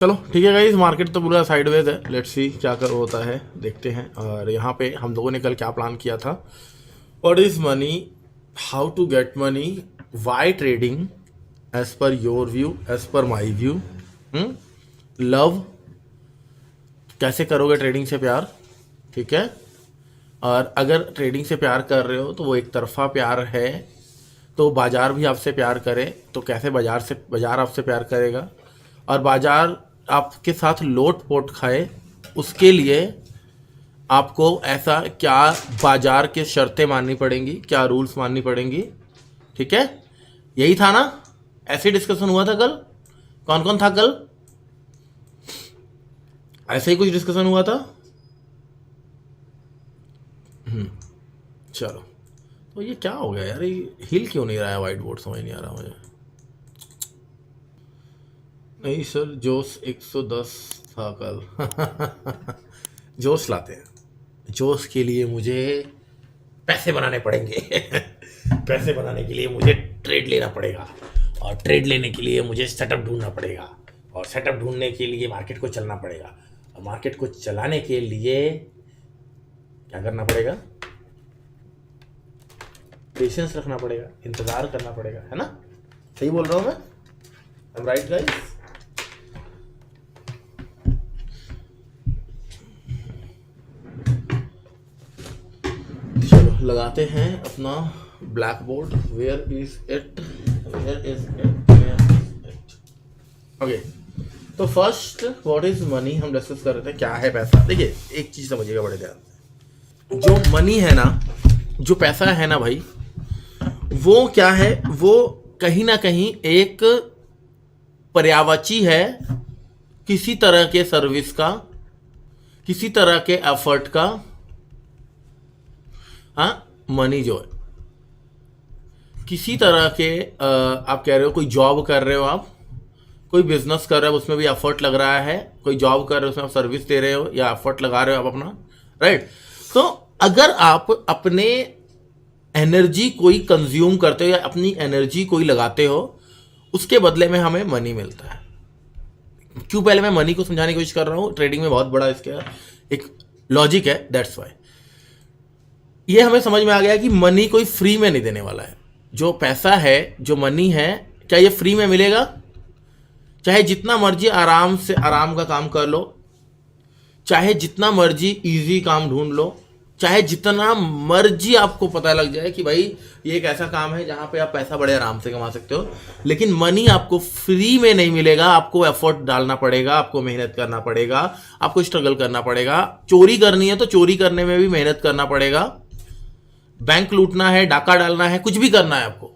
चलो ठीक है गाइस, मार्केट तो पूरा साइडवेज है। लेट्स सी क्या कर होता है, देखते हैं। और यहाँ पे हम लोगों ने कल क्या प्लान किया था, what is money, how to get money, why trading, as per your view, as per my view, love, कैसे करोगे ट्रेडिंग से प्यार, ठीक है। और अगर ट्रेडिंग से प्यार कर रहे हो तो वो एक तरफा प्यार है, तो बाजार भी आपसे प्यार करे तो कैसे बाजार आपसे प्यार करेगा, और बाजार आपके साथ लोट पोट खाए उसके लिए आपको ऐसा क्या बाजार के शर्तें माननी पड़ेंगी, क्या रूल्स माननी पड़ेंगी, ठीक है। यही था ना, ऐसे डिस्कशन हुआ था कल। कौन कौन था कल? ऐसे ही कुछ डिस्कशन हुआ था। चलो, तो ये क्या हो गया यार, ये हिल क्यों नहीं रहा है व्हाइट बोर्ड, समझ नहीं आ रहा मुझे। नहीं सर, जोश 110 था कल। जोश लाते हैं, जोश के लिए मुझे पैसे बनाने पड़ेंगे। पैसे बनाने के लिए मुझे ट्रेड लेना पड़ेगा, और ट्रेड लेने के लिए मुझे सेटअप ढूंढना पड़ेगा, और सेटअप ढूंढने के लिए मार्केट को चलना पड़ेगा, और मार्केट को चलाने के लिए क्या करना पड़ेगा, पेशेंस रखना पड़ेगा, इंतजार करना पड़ेगा, है ना। सही बोल रहा हूँ मैं? I am right guys? चलो लगाते हैं अपना blackboard. Where is it, where is it, where is it. Okay, तो फर्स्ट व्हाट इज मनी हम डिस्कस कर रहे थे, क्या है पैसा। देखिए एक चीज समझिएगा बड़े ध्यान से, जो मनी है ना, जो पैसा है ना भाई, वो क्या है, वो कहीं ना कहीं एक पर्यायवाची है किसी तरह के सर्विस का, किसी तरह के एफर्ट का। हाँ, मनी जो है किसी तरह के आप कह रहे हो कोई जॉब कर रहे हो, आप कोई बिजनेस कर रहे हो, उसमें भी एफर्ट लग रहा है, कोई जॉब कर रहे हो उसमें आप सर्विस दे रहे हो या एफर्ट लगा रहे हो आप अपना, राइट। तो अगर आप अपने एनर्जी कोई कंज्यूम करते हो या अपनी एनर्जी कोई लगाते हो, उसके बदले में हमें मनी मिलता है। क्यों, पहले मैं मनी को समझाने की कोशिश कर रहा हूं, ट्रेडिंग में बहुत बड़ा इसका एक लॉजिक है, दैट्स वाई। ये हमें समझ में आ गया कि मनी कोई फ्री में नहीं देने वाला है। जो पैसा है, जो मनी है, क्या ये फ्री में मिलेगा? चाहे जितना मर्जी आराम से आराम का काम कर लो, चाहे जितना मर्जी इजी काम ढूंढ लो, चाहे जितना मर्जी आपको पता लग जाए कि भाई ये एक ऐसा काम है जहां पे आप पैसा बड़े आराम से कमा सकते हो, लेकिन मनी आपको फ्री में नहीं मिलेगा। आपको एफर्ट डालना पड़ेगा, आपको मेहनत करना पड़ेगा, आपको स्ट्रगल करना पड़ेगा। चोरी करनी है तो चोरी करने में भी मेहनत करना पड़ेगा, बैंक लूटना है, डाका डालना है, कुछ भी करना है आपको,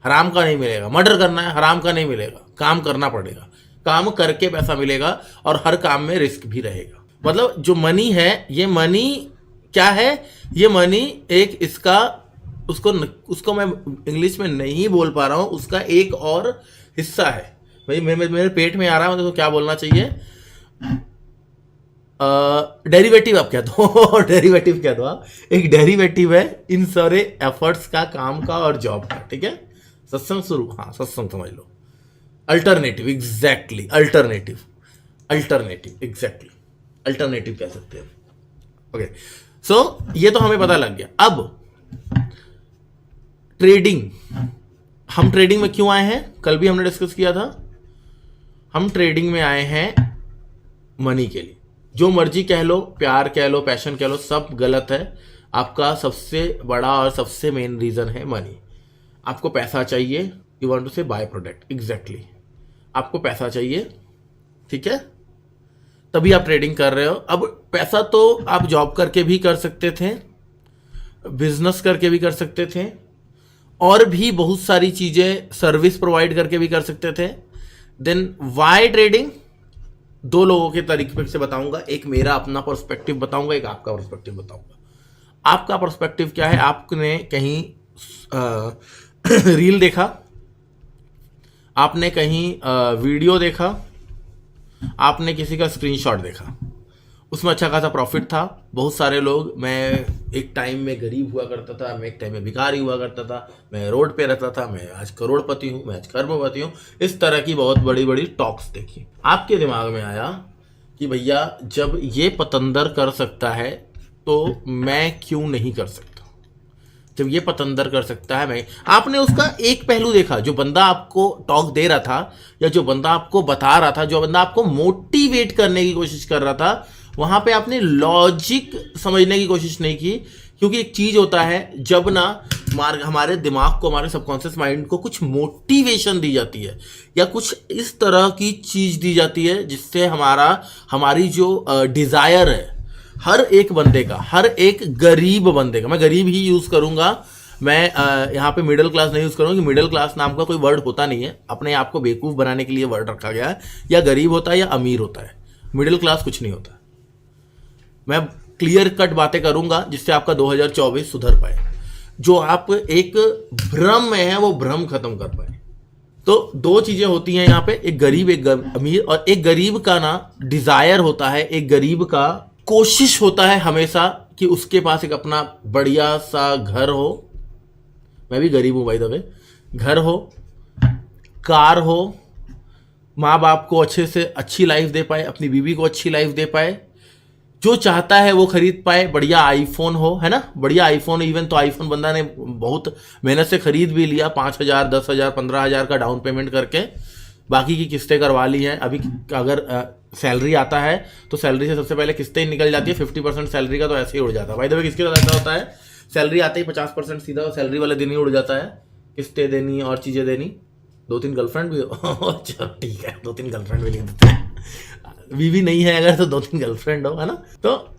हराम का नहीं मिलेगा। मर्डर करना है, हराम का नहीं मिलेगा, काम करना पड़ेगा, काम करके पैसा मिलेगा, और हर काम में रिस्क भी रहेगा। मतलब जो मनी है, ये मनी क्या है, ये मनी एक इसका उसको मैं इंग्लिश में नहीं बोल पा रहा हूं, उसका एक और हिस्सा है। भाई मेरे पेट में आ रहा है, मतलब क्या बोलना चाहिए, डेरिवेटिव आप कह दो। डेरिवेटिव कह दो आप, एक डेरिवेटिव है इन सारे एफर्ट्स का, काम का और जॉब का, ठीक है। सत्संग शुरू, हाँ सत्संग समझ लो, alternative, exactly alternative, alternative exactly alternative कह सकते हैं। ओके, सो ये तो हमें पता लग गया। अब ट्रेडिंग, हम ट्रेडिंग में क्यों आए हैं, कल भी हमने डिस्कस किया था। हम ट्रेडिंग में आए हैं मनी के लिए। जो मर्जी कह लो, प्यार कह लो, पैशन कह लो, सब गलत है। आपका सबसे बड़ा और सबसे मेन रीजन है मनी। आपको पैसा चाहिए, यू वांट टू से बाय प्रोडक्ट, एग्जैक्टली आपको पैसा चाहिए, ठीक है, तभी आप ट्रेडिंग कर रहे हो। अब पैसा तो आप जॉब करके भी कर सकते थे, बिजनेस करके भी कर सकते थे, और भी बहुत सारी चीजें सर्विस प्रोवाइड करके भी कर सकते थे। Then why trading? दो लोगों के तरीके से बताऊंगा, एक मेरा अपना पर्सपेक्टिव बताऊंगा, एक आपका पर्सपेक्टिव बताऊंगा। आपका पर्सपेक्टिव क्या है, आपने कहीं रील देखा, आपने कहीं वीडियो देखा, आपने किसी का स्क्रीनशॉट देखा, उसमें अच्छा खासा प्रॉफिट था। बहुत सारे लोग, मैं एक टाइम में गरीब हुआ करता था, मैं एक टाइम में भिखारी हुआ करता था, मैं रोड पे रहता था, मैं आज करोड़पति हूँ, मैं आज खरबपति हूँ, इस तरह की बहुत बड़ी बड़ी टॉक्स देखी। आपके दिमाग में आया कि भैया जब ये पतंदर कर सकता है तो मैं क्यों नहीं कर सकता। जब ये पतंदर कर सकता है, मैं, आपने उसका एक पहलू देखा, जो बंदा आपको टॉक दे रहा था या जो बंदा आपको बता रहा था, जो बंदा आपको मोटिवेट करने की कोशिश कर रहा था, वहां पे आपने लॉजिक समझने की कोशिश नहीं की। क्योंकि एक चीज होता है, जब ना हमारे दिमाग को, हमारे सबकॉन्शियस माइंड को कुछ मोटिवेशन दी जाती है या कुछ इस तरह की चीज दी जाती है जिससे हमारी जो डिजायर है, हर एक बंदे का, हर एक गरीब बंदे का, मैं गरीब ही यूज करूंगा, मैं यहाँ पे मिडिल क्लास नहीं यूज करूंगा, कि मिडिल क्लास नाम का कोई वर्ड होता नहीं है, अपने आप को बेवकूफ बनाने के लिए वर्ड रखा गया है। या गरीब होता है या अमीर होता है, मिडिल क्लास कुछ नहीं होता। मैं क्लियर कट बातें करूंगा जिससे आपका 2024 सुधर पाए, जो आप एक भ्रम में है वो भ्रम खत्म कर पाए। तो दो चीजें होती हैं यहाँ पे, एक गरीब एक अमीर। और एक गरीब का ना डिजायर होता है, एक गरीब का कोशिश होता है हमेशा कि उसके पास एक अपना बढ़िया सा घर हो। मैं भी गरीब हूं भाई, दबे, घर हो, कार हो, माँ बाप को अच्छे से अच्छी लाइफ दे पाए, अपनी बीवी को अच्छी लाइफ दे पाए, जो चाहता है वो खरीद पाए, बढ़िया आईफोन हो, है ना, बढ़िया आईफोन। इवन तो आईफोन बंदा ने बहुत मेहनत से खरीद भी लिया, 5,000 10,000 15,000 का डाउन पेमेंट करके, बाकी की किस्तें करवा ली हैं। अभी अगर सैलरी आता है तो सैलरी से सबसे पहले किस्तें निकल जाती है, 50% सैलरी का तो ऐसे ही उड़ जाता है भाई। देखो किसके साथ ऐसा होता है, सैलरी आते ही 50% सीधा सैलरी वाले दिन ही उड़ जाता है, किस्तें देनी और चीज़ें देनी। 2-3 गर्लफ्रेंड भी हो, चलो ठीक है, 2-3 गर्लफ्रेंड भी ले देते हैं, बीवी नहीं है अगर तो 2-3 गर्लफ्रेंड हो, है ना। तो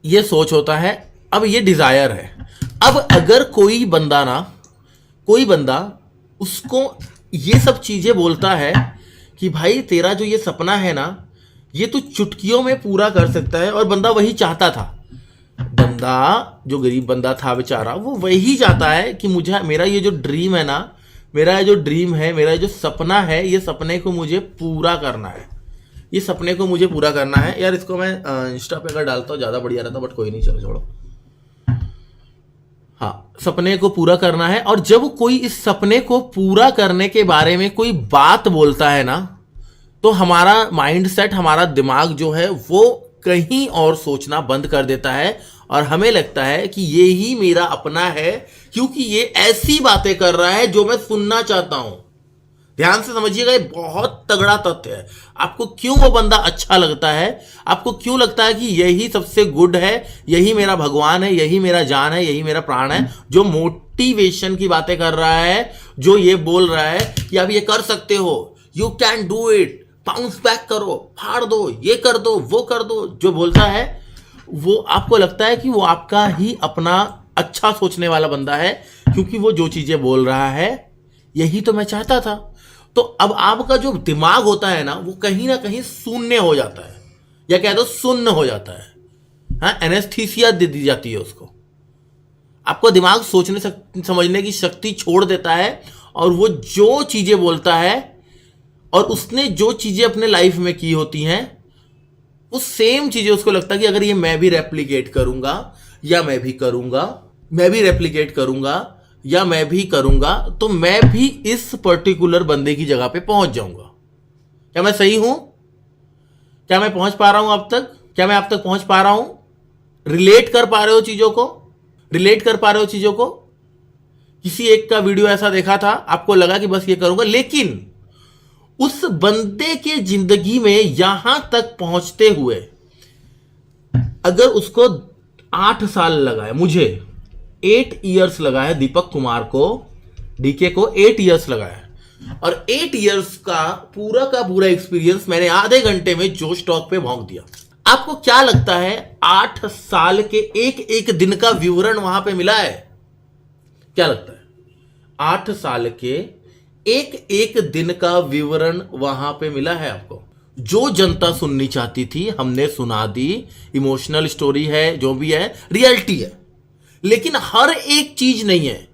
ये सोच होता है, अब ये डिजायर है। अब अगर कोई बंदा उसको ये सब चीजें बोलता है कि भाई तेरा जो ये सपना है ना, ये तू चुटकियों में पूरा कर सकता है, और बंदा वही चाहता था, बंदा जो गरीब बंदा था बेचारा, वो वही चाहता है कि मुझे, मेरा ये जो ड्रीम है ना, मेरा जो ड्रीम है, मेरा जो सपना है, ये सपने को मुझे पूरा करना है, ये सपने को मुझे पूरा करना है। यार इसको मैं इंस्टा पे अगर डालता हूँ ज़्यादा बढ़िया रहता, बट कोई नहीं, चलो छोड़ो। हाँ, सपने को पूरा करना है। और जब कोई इस सपने को पूरा करने के बारे में कोई बात बोलता है ना, तो हमारा माइंड सेट, हमारा दिमाग जो है वो कहीं और सोचना बंद कर देता है, और हमें लगता है कि ये ही मेरा अपना है, क्योंकि ये ऐसी बातें कर रहा है जो मैं सुनना चाहता हूं। ध्यान से समझिएगा, ये बहुत तगड़ा तथ्य है। आपको क्यों वो बंदा अच्छा लगता है, आपको क्यों लगता है कि यही सबसे गुड है, यही मेरा भगवान है, यही मेरा जान है, यही मेरा प्राण है, जो मोटिवेशन की बातें कर रहा है, जो ये बोल रहा है कि आप ये कर सकते हो, you can do it, bounce back करो, फाड़ दो, ये कर दो, वो कर दो, जो बोलता है, वो आपको लगता है कि वो आपका ही अपना अच्छा सोचने वाला बंदा है, क्योंकि वो जो चीजें बोल रहा है यही तो मैं चाहता था। तो अब आपका जो दिमाग होता है ना, वो कहीं ना कहीं शून्य हो जाता है, या कह दो सुन्न हो जाता है। हाँ, एनेस्थीसिया दे दी जाती है उसको। आपको दिमाग सोचने समझने की शक्ति छोड़ देता है, और वो जो चीजें बोलता है और उसने जो चीजें अपने लाइफ में की होती हैं, वो सेम चीजें उसको लगता है कि अगर ये मैं भी रेप्लिकेट करूंगा, या मैं भी करूंगा, मैं भी रेप्लिकेट करूंगा, या मैं भी करूंगा, तो मैं भी इस पर्टिकुलर बंदे की जगह पे पहुंच जाऊंगा। क्या मैं सही हूं? क्या मैं पहुंच पा रहा हूं अब तक? क्या मैं अब तक पहुंच पा रहा हूं? रिलेट कर पा रहे हो चीजों को? रिलेट कर पा रहे हो चीजों को? किसी एक का वीडियो ऐसा देखा था, आपको लगा कि बस ये करूंगा, लेकिन उस बंदे के जिंदगी में यहां तक पहुंचते हुए अगर उसको 8 साल लगा है, मुझे 8 इयर्स लगा है, दीपक कुमार को, डीके को 8 इयर्स लगा है, और 8 इयर्स का पूरा एक्सपीरियंस मैंने आधे घंटे में जोश टॉक पे भोंक दिया। आपको क्या लगता है 8 साल के एक दिन का विवरण वहां पे मिला है? क्या लगता है? 8 साल के एक दिन का विवरण वहां पे मिला है आपको? जो जनता सुननी चाहती थी हमने सुना दी, इमोशनल स्टोरी है, जो भी है, रियलिटी है, लेकिन हर एक चीज नहीं है।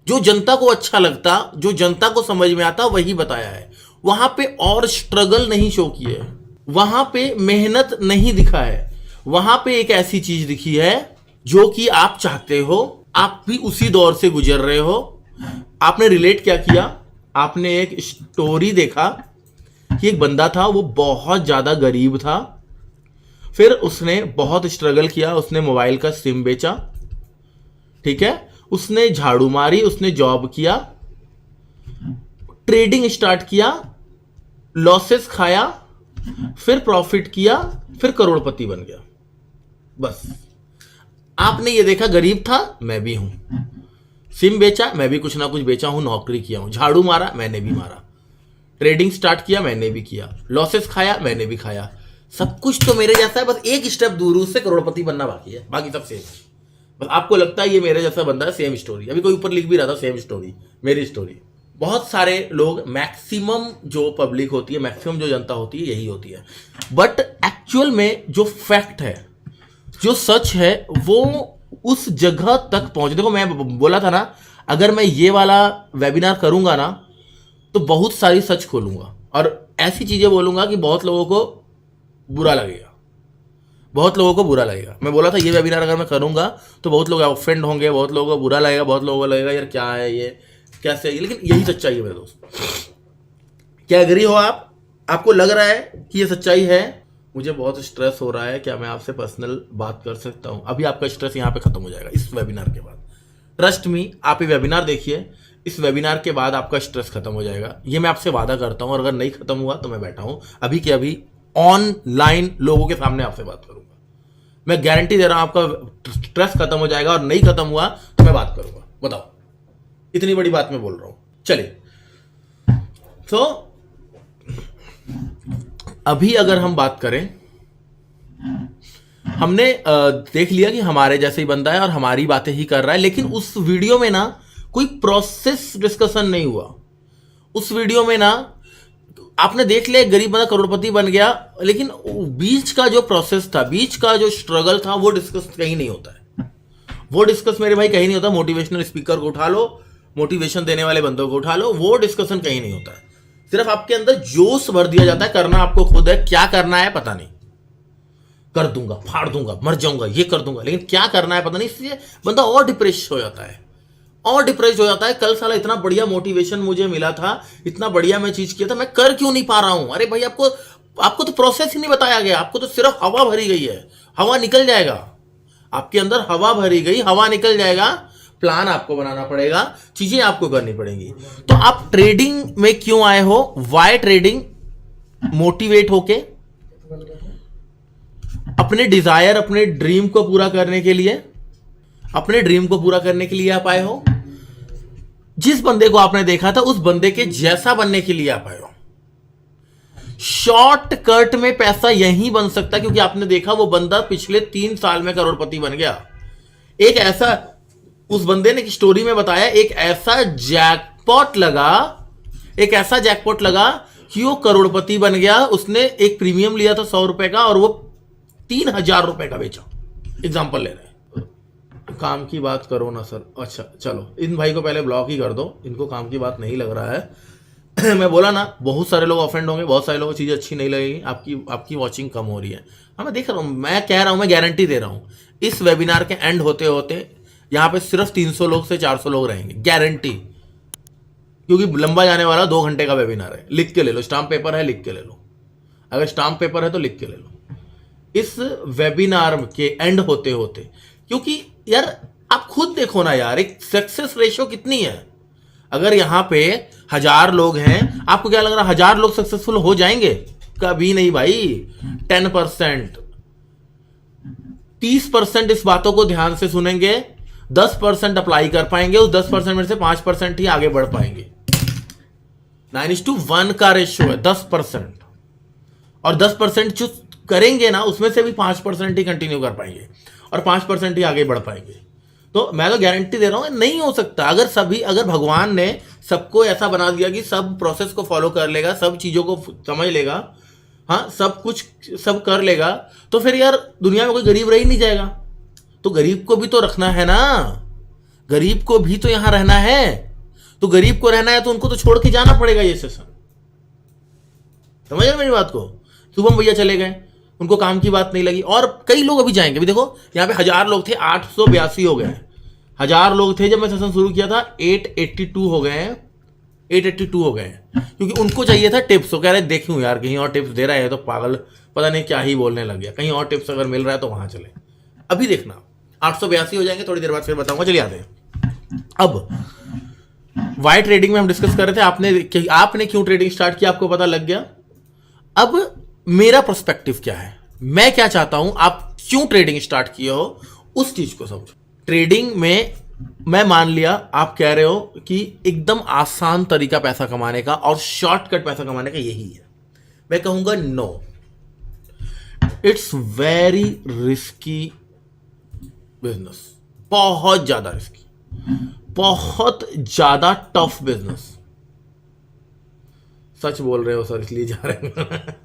जो जनता को अच्छा लगता, जो जनता को समझ में आता, वही बताया है। वहां पे और स्ट्रगल नहीं शो किए, वहां पे मेहनत नहीं दिखा है, वहां पे एक ऐसी चीज दिखी है जो कि आप चाहते हो, आप भी उसी दौर से गुजर रहे हो। आपने रिलेट क्या किया, आपने एक स्टोरी देखा कि एक बंदा था, वो बहुत ज्यादा गरीब था, फिर उसने बहुत स्ट्रगल किया, उसने मोबाइल का सिम बेचा, ठीक है, उसने झाड़ू मारी, उसने जॉब किया, ट्रेडिंग स्टार्ट किया, लॉसेस खाया, फिर प्रॉफिट किया, फिर करोड़पति बन गया। बस आपने ये देखा, गरीब था, मैं भी हूं, सिम बेचा, मैं भी कुछ ना कुछ बेचा हूं, नौकरी किया हूं, झाड़ू मारा, मैंने भी मारा, ट्रेडिंग स्टार्ट किया, मैंने भी किया, लॉसेस खाया, मैंने भी खाया, सब कुछ तो मेरे जैसा है, बस एक स्टेप दूर उससे करोड़पति बनना बाकी है, बाकी सब सेम। बस आपको लगता है ये मेरे जैसा बंदा है, सेम स्टोरी। अभी कोई ऊपर लिख भी रहा था सेम स्टोरी, मेरी स्टोरी। बहुत सारे लोग, मैक्सिमम जो पब्लिक होती है, मैक्सिमम जो जनता होती है, यही होती है। बट एक्चुअल में जो फैक्ट है, जो सच है, वो उस जगह तक पहुंचे। देखो मैं बोला था ना, अगर मैं ये वाला वेबिनार करूंगा ना तो बहुत सारी सच खोलूंगा और ऐसी चीजें बोलूंगा कि बहुत लोगों को बुरा लगेगा, बहुत लोगों को बुरा लगेगा। मैं बोला था ये वेबिनार अगर मैं करूंगा तो बहुत लोग ऑफेंड होंगे, बहुत लोगों को बुरा लगेगा, बहुत लोगों को लगेगा यार क्या है ये, कैसे है ये, लेकिन यही सच्चाई है मेरे दोस्त। क्या एग्री हो आप? आपको लग रहा है कि ये सच्चाई है? मुझे बहुत स्ट्रेस हो रहा है, क्या मैं आपसे पर्सनल बात कर सकता हूं? अभी आपका स्ट्रेस यहाँ पे खत्म हो जाएगा इस वेबिनार के बाद। ट्रस्ट मी, आप ये वेबिनार देखिए, इस वेबिनार के बाद आपका स्ट्रेस खत्म हो जाएगा, ये मैं आपसे वादा करता हूं। और अगर नहीं खत्म हुआ तो मैं बैठा हूं अभी के अभी ऑनलाइन लोगों के सामने आपसे बात करूंगा। मैं गारंटी दे रहा हूं आपका स्ट्रेस खत्म हो जाएगा, और नहीं खत्म हुआ तो मैं बात करूंगा। बताओ, इतनी बड़ी बात मैं बोल रहा हूं। चलिए, तो अभी अगर हम बात करें, हमने देख लिया कि हमारे जैसे ही बंदा है और हमारी बातें ही कर रहा है, लेकिन उस वीडियो में ना कोई प्रोसेस डिस्कशन नहीं हुआ। उस वीडियो में ना आपने देख लिया गरीब बंदा करोड़पति बन गया, लेकिन बीच का जो प्रोसेस था, बीच का जो स्ट्रगल था, वो डिस्कस कहीं नहीं होता है। वो डिस्कस मेरे भाई कहीं नहीं होता। मोटिवेशनल स्पीकर को उठा लो, मोटिवेशन देने वाले बंदों को उठा लो, वो डिस्कशन कहीं नहीं होता है। सिर्फ आपके अंदर जोश भर दिया जाता है, करना आपको खुद है, क्या करना है पता नहीं, कर दूंगा, फाड़ दूंगा, मर जाऊंगा, ये कर दूंगा, लेकिन क्या करना है पता नहीं। इसलिए बंदा और डिप्रेस हो जाता है, और डिप्रेस हो जाता है। कल साला इतना बढ़िया मोटिवेशन मुझे मिला था, इतना बढ़िया मैं चीज किया था, मैं कर क्यों नहीं पा रहा हूं? अरे भाई, आपको तो प्रोसेस ही नहीं बताया गया, आपको तो सिर्फ हवा भरी गई है। हवा निकल जाएगा, आपके अंदर हवा भरी गई, हवा निकल जाएगा। प्लान आपको बनाना पड़ेगा, चीजें आपको करनी पड़ेंगी। तो आप ट्रेडिंग में क्यों आए हो? Y trading? मोटिवेट होके, अपने डिजायर, अपने ड्रीम को पूरा करने के लिए, अपने ड्रीम को पूरा करने के लिए आप आए हो। जिस बंदे को आपने देखा था, उस बंदे के जैसा बनने के लिए आप आए हो। शॉर्टकट में पैसा यहीं बन सकता है, क्योंकि आपने देखा वो बंदा पिछले 3 साल में करोड़पति बन गया। एक ऐसा, उस बंदे ने स्टोरी में बताया, एक ऐसा जैकपॉट लगा, एक ऐसा जैकपॉट लगा कि वो करोड़पति बन गया। उसने एक प्रीमियम लिया था 100 रुपए का, और वो 3000 रुपए का बेचा। एग्जाम्पल ले रहे हैं। काम की बात करो ना सर। अच्छा चलो, इन भाई को पहले ब्लॉक ही कर दो, इनको काम की बात नहीं लग रहा है। मैं बोला ना, बहुत सारे लोग ऑफेंड होंगे, बहुत सारे लोगों को चीज़ अच्छी नहीं लगेगी। आपकी वॉचिंग कम हो रही है। हाँ, मैं देख रहा हूँ, मैं कह रहा हूँ, मैं गारंटी दे रहा हूँ, इस वेबिनार के एंड होते होते यहाँ पे सिर्फ 300 लोग से 400 लोग रहेंगे, गारंटी। क्योंकि लंबा जाने वाला 2 घंटे का वेबिनार है। लिख के ले लो, स्टाम्प पेपर है, लिख के ले लो। अगर स्टाम्प पेपर है तो लिख के ले लो। इस वेबिनार के एंड होते होते, क्योंकि यार आप खुद देखो ना यार, एक सक्सेस रेशियो कितनी है। अगर यहाँ पे 1000 लोग हैं, आपको क्या लग रहा है 1000 लोग सक्सेसफुल हो जाएंगे? कभी नहीं भाई। 10%, 30% इस बातों को ध्यान से सुनेंगे, 10% अप्लाई कर पाएंगे, उस 10% में से 5% ही आगे बढ़ पाएंगे। 9:1 का रेशियो है, 10%। और 10% जो करेंगे ना, उसमें से भी 5% ही कंटिन्यू कर पाएंगे, और 5% ही आगे बढ़ पाएंगे। तो मैं तो गारंटी दे रहा हूं, नहीं हो सकता। अगर भगवान ने सबको ऐसा बना दिया कि सब प्रोसेस को फॉलो कर लेगा, सब चीजों को समझ लेगा, हाँ, सब कुछ सब कर लेगा, तो फिर यार दुनिया में कोई गरीब रह ही नहीं जाएगा। तो गरीब को भी तो रखना है ना, गरीब को भी तो यहां रहना है। तो गरीब को रहना है तो उनको तो छोड़ के जाना पड़ेगा ये सेशन। समझ रहे मेरी बात को? शुभम भैया चले गए, उनको काम की बात नहीं लगी, और कई लोग अभी जाएंगे। अभी देखो यहाँ पे 1000 लोग थे, 882 हो गए हैं। 1000 लोग थे जब मैं सेशन शुरू किया था, 882 हो गए हैं, 882 हो गए हैं, क्योंकि उनको चाहिए था टिप्स। तो कह रहे देखूं यार कहीं और टिप्स दे रहा है तो पागल पता नहीं क्या ही बोलने लग गया, कहीं और टिप्स अगर मिल रहा है तो वहां चले। अभी देखना 882 हो जाएंगे, थोड़ी देर बाद फिर बताऊंगा। चलिए आते हैं अब वाई ट्रेडिंग में हम डिस्कस कर रहे थे, आपने क्यों ट्रेडिंग स्टार्ट किया आपको पता लग गया। अब मेरा पर्सपेक्टिव क्या है, मैं क्या चाहता हूं, आप क्यों ट्रेडिंग स्टार्ट किए हो उस चीज को समझो। ट्रेडिंग में मैं मान लिया आप कह रहे हो कि एकदम आसान तरीका पैसा कमाने का और शॉर्टकट पैसा कमाने का यही है, मैं कहूंगा no, it's very risky business, बहुत ज्यादा रिस्की, बहुत ज्यादा टफ बिजनेस। सच बोल रहे हो सर इसलिए जा रहे हैं।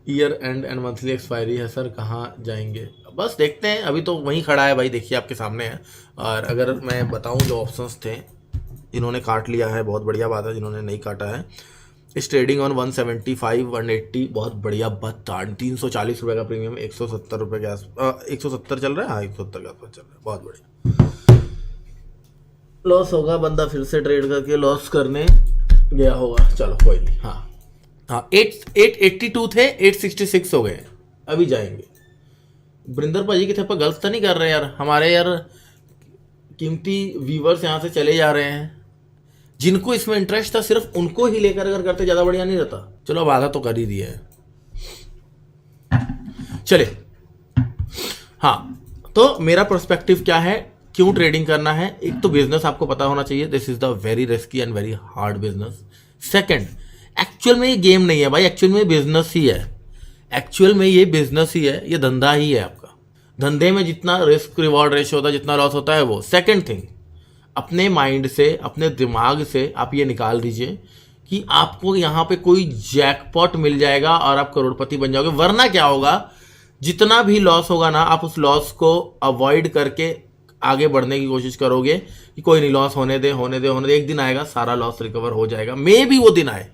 ईयर एंड मंथली एक्सपायरी है सर, कहाँ जाएंगे, बस देखते हैं, अभी तो वहीं खड़ा है भाई, देखिए आपके सामने है। और अगर मैं बताऊं जो ऑप्शंस थे इन्होंने काट लिया है, बहुत बढ़िया बात है, जिन्होंने नहीं काटा है इस ट्रेडिंग ऑन 175 180 बहुत बढ़िया बता, 340 रुपये का प्रीमियम, 170 रुपये के आसपास, 170 चल रहा है, हाँ 170 के आसपास चल रहा है, बहुत बढ़िया। लॉस होगा, बंदा फिर से ट्रेड करके लॉस करने गया होगा, चलो कोई नहीं। हाँ 882 थे, 866 हो गए, अभी जाएंगे। बरिंदर भाजी की थप्पा गलत तो नहीं कर रहे यार, हमारे यार कीमती व्यूवर्स यहाँ से चले जा रहे हैं, जिनको इसमें इंटरेस्ट था सिर्फ उनको ही लेकर अगर करते ज्यादा बढ़िया नहीं रहता। चलो अब आधा तो कर ही दिया है, चले। हाँ तो मेरा पर्सपेक्टिव क्या है, क्यों ट्रेडिंग करना है, एक तो बिजनेस आपको पता होना चाहिए, this is the very risky and very hard business. Second, actual में ये गेम नहीं है भाई, एक्चुअल में बिजनेस ही है, एक्चुअल में ये बिजनेस ही है, ये धंधा ही है आपका। धंधे में जितना रिस्क रिवॉर्ड रेशियो होता है, जितना लॉस होता है वो। सेकंड थिंग, अपने माइंड से, अपने दिमाग से आप ये निकाल दीजिए कि आपको यहाँ पे कोई जैकपॉट मिल जाएगा और आप करोड़पति बन जाओगे, वरना क्या होगा, जितना भी लॉस होगा ना, आप उस लॉस को अवॉइड करके आगे बढ़ने की कोशिश करोगे कि कोई नहीं, लॉस होने दे, एक दिन आएगा सारा लॉस रिकवर हो जाएगा, मे बी वो दिन आए,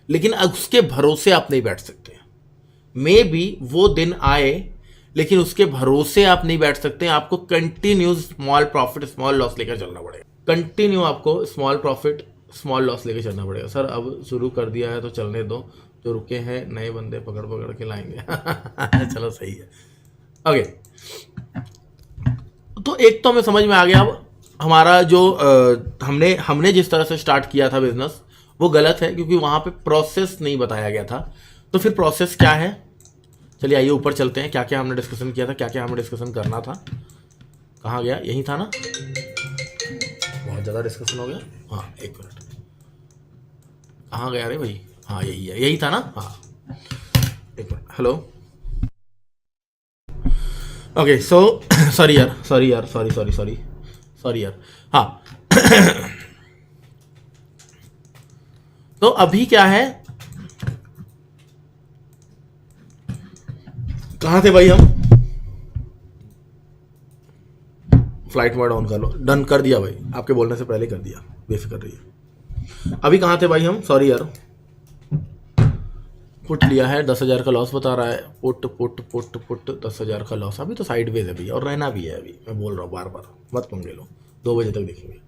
लेकिन उसके भरोसे आप नहीं बैठ सकते। मे बी वो दिन आए लेकिन उसके भरोसे आप नहीं बैठ सकते, आपको continue small profit small loss लेकर चलना पड़ेगा, कंटिन्यू आपको स्मॉल प्रॉफिट स्मॉल लॉस लेकर चलना पड़ेगा। सर अब शुरू कर दिया है तो चलने दो, जो रुके हैं नए बंदे पकड़ पकड़ के लाएंगे। चलो सही है, ओके। तो एक तो हमें समझ में आ गया, अब हमारा जो हमने जिस तरह से स्टार्ट किया था बिजनेस वो गलत है, क्योंकि वहां पे प्रोसेस नहीं बताया गया था। तो फिर प्रोसेस क्या है, चलिए आइए ऊपर चलते हैं, क्या क्या हमने डिस्कशन किया था, क्या क्या हमें डिस्कशन करना था। कहाँ गया, यही था ना, बहुत ज़्यादा डिस्कशन हो गया। हाँ एक मिनट, कहाँ गया रे भाई, हाँ यही है, यही था ना, हाँ एक minute, hello, okay. So sorry यार, सॉरी यार, हाँ। तो अभी क्या है, कहाँ थे भाई हम, फ्लाइट मोड ऑन कर लो, डन कर दिया भाई, आपके बोलने से पहले कर दिया, बेफिक्र रहिए। अभी कहाँ थे भाई हम, सॉरी यार, पुट लिया है, 10,000 का लॉस बता रहा है, पुट 10,000 का लॉस, अभी तो साइडवेज है भैया, और रहना भी है, अभी मैं बोल रहा हूँ बार बार, मत पंगे लो, 2 बजे तक देखेंगे।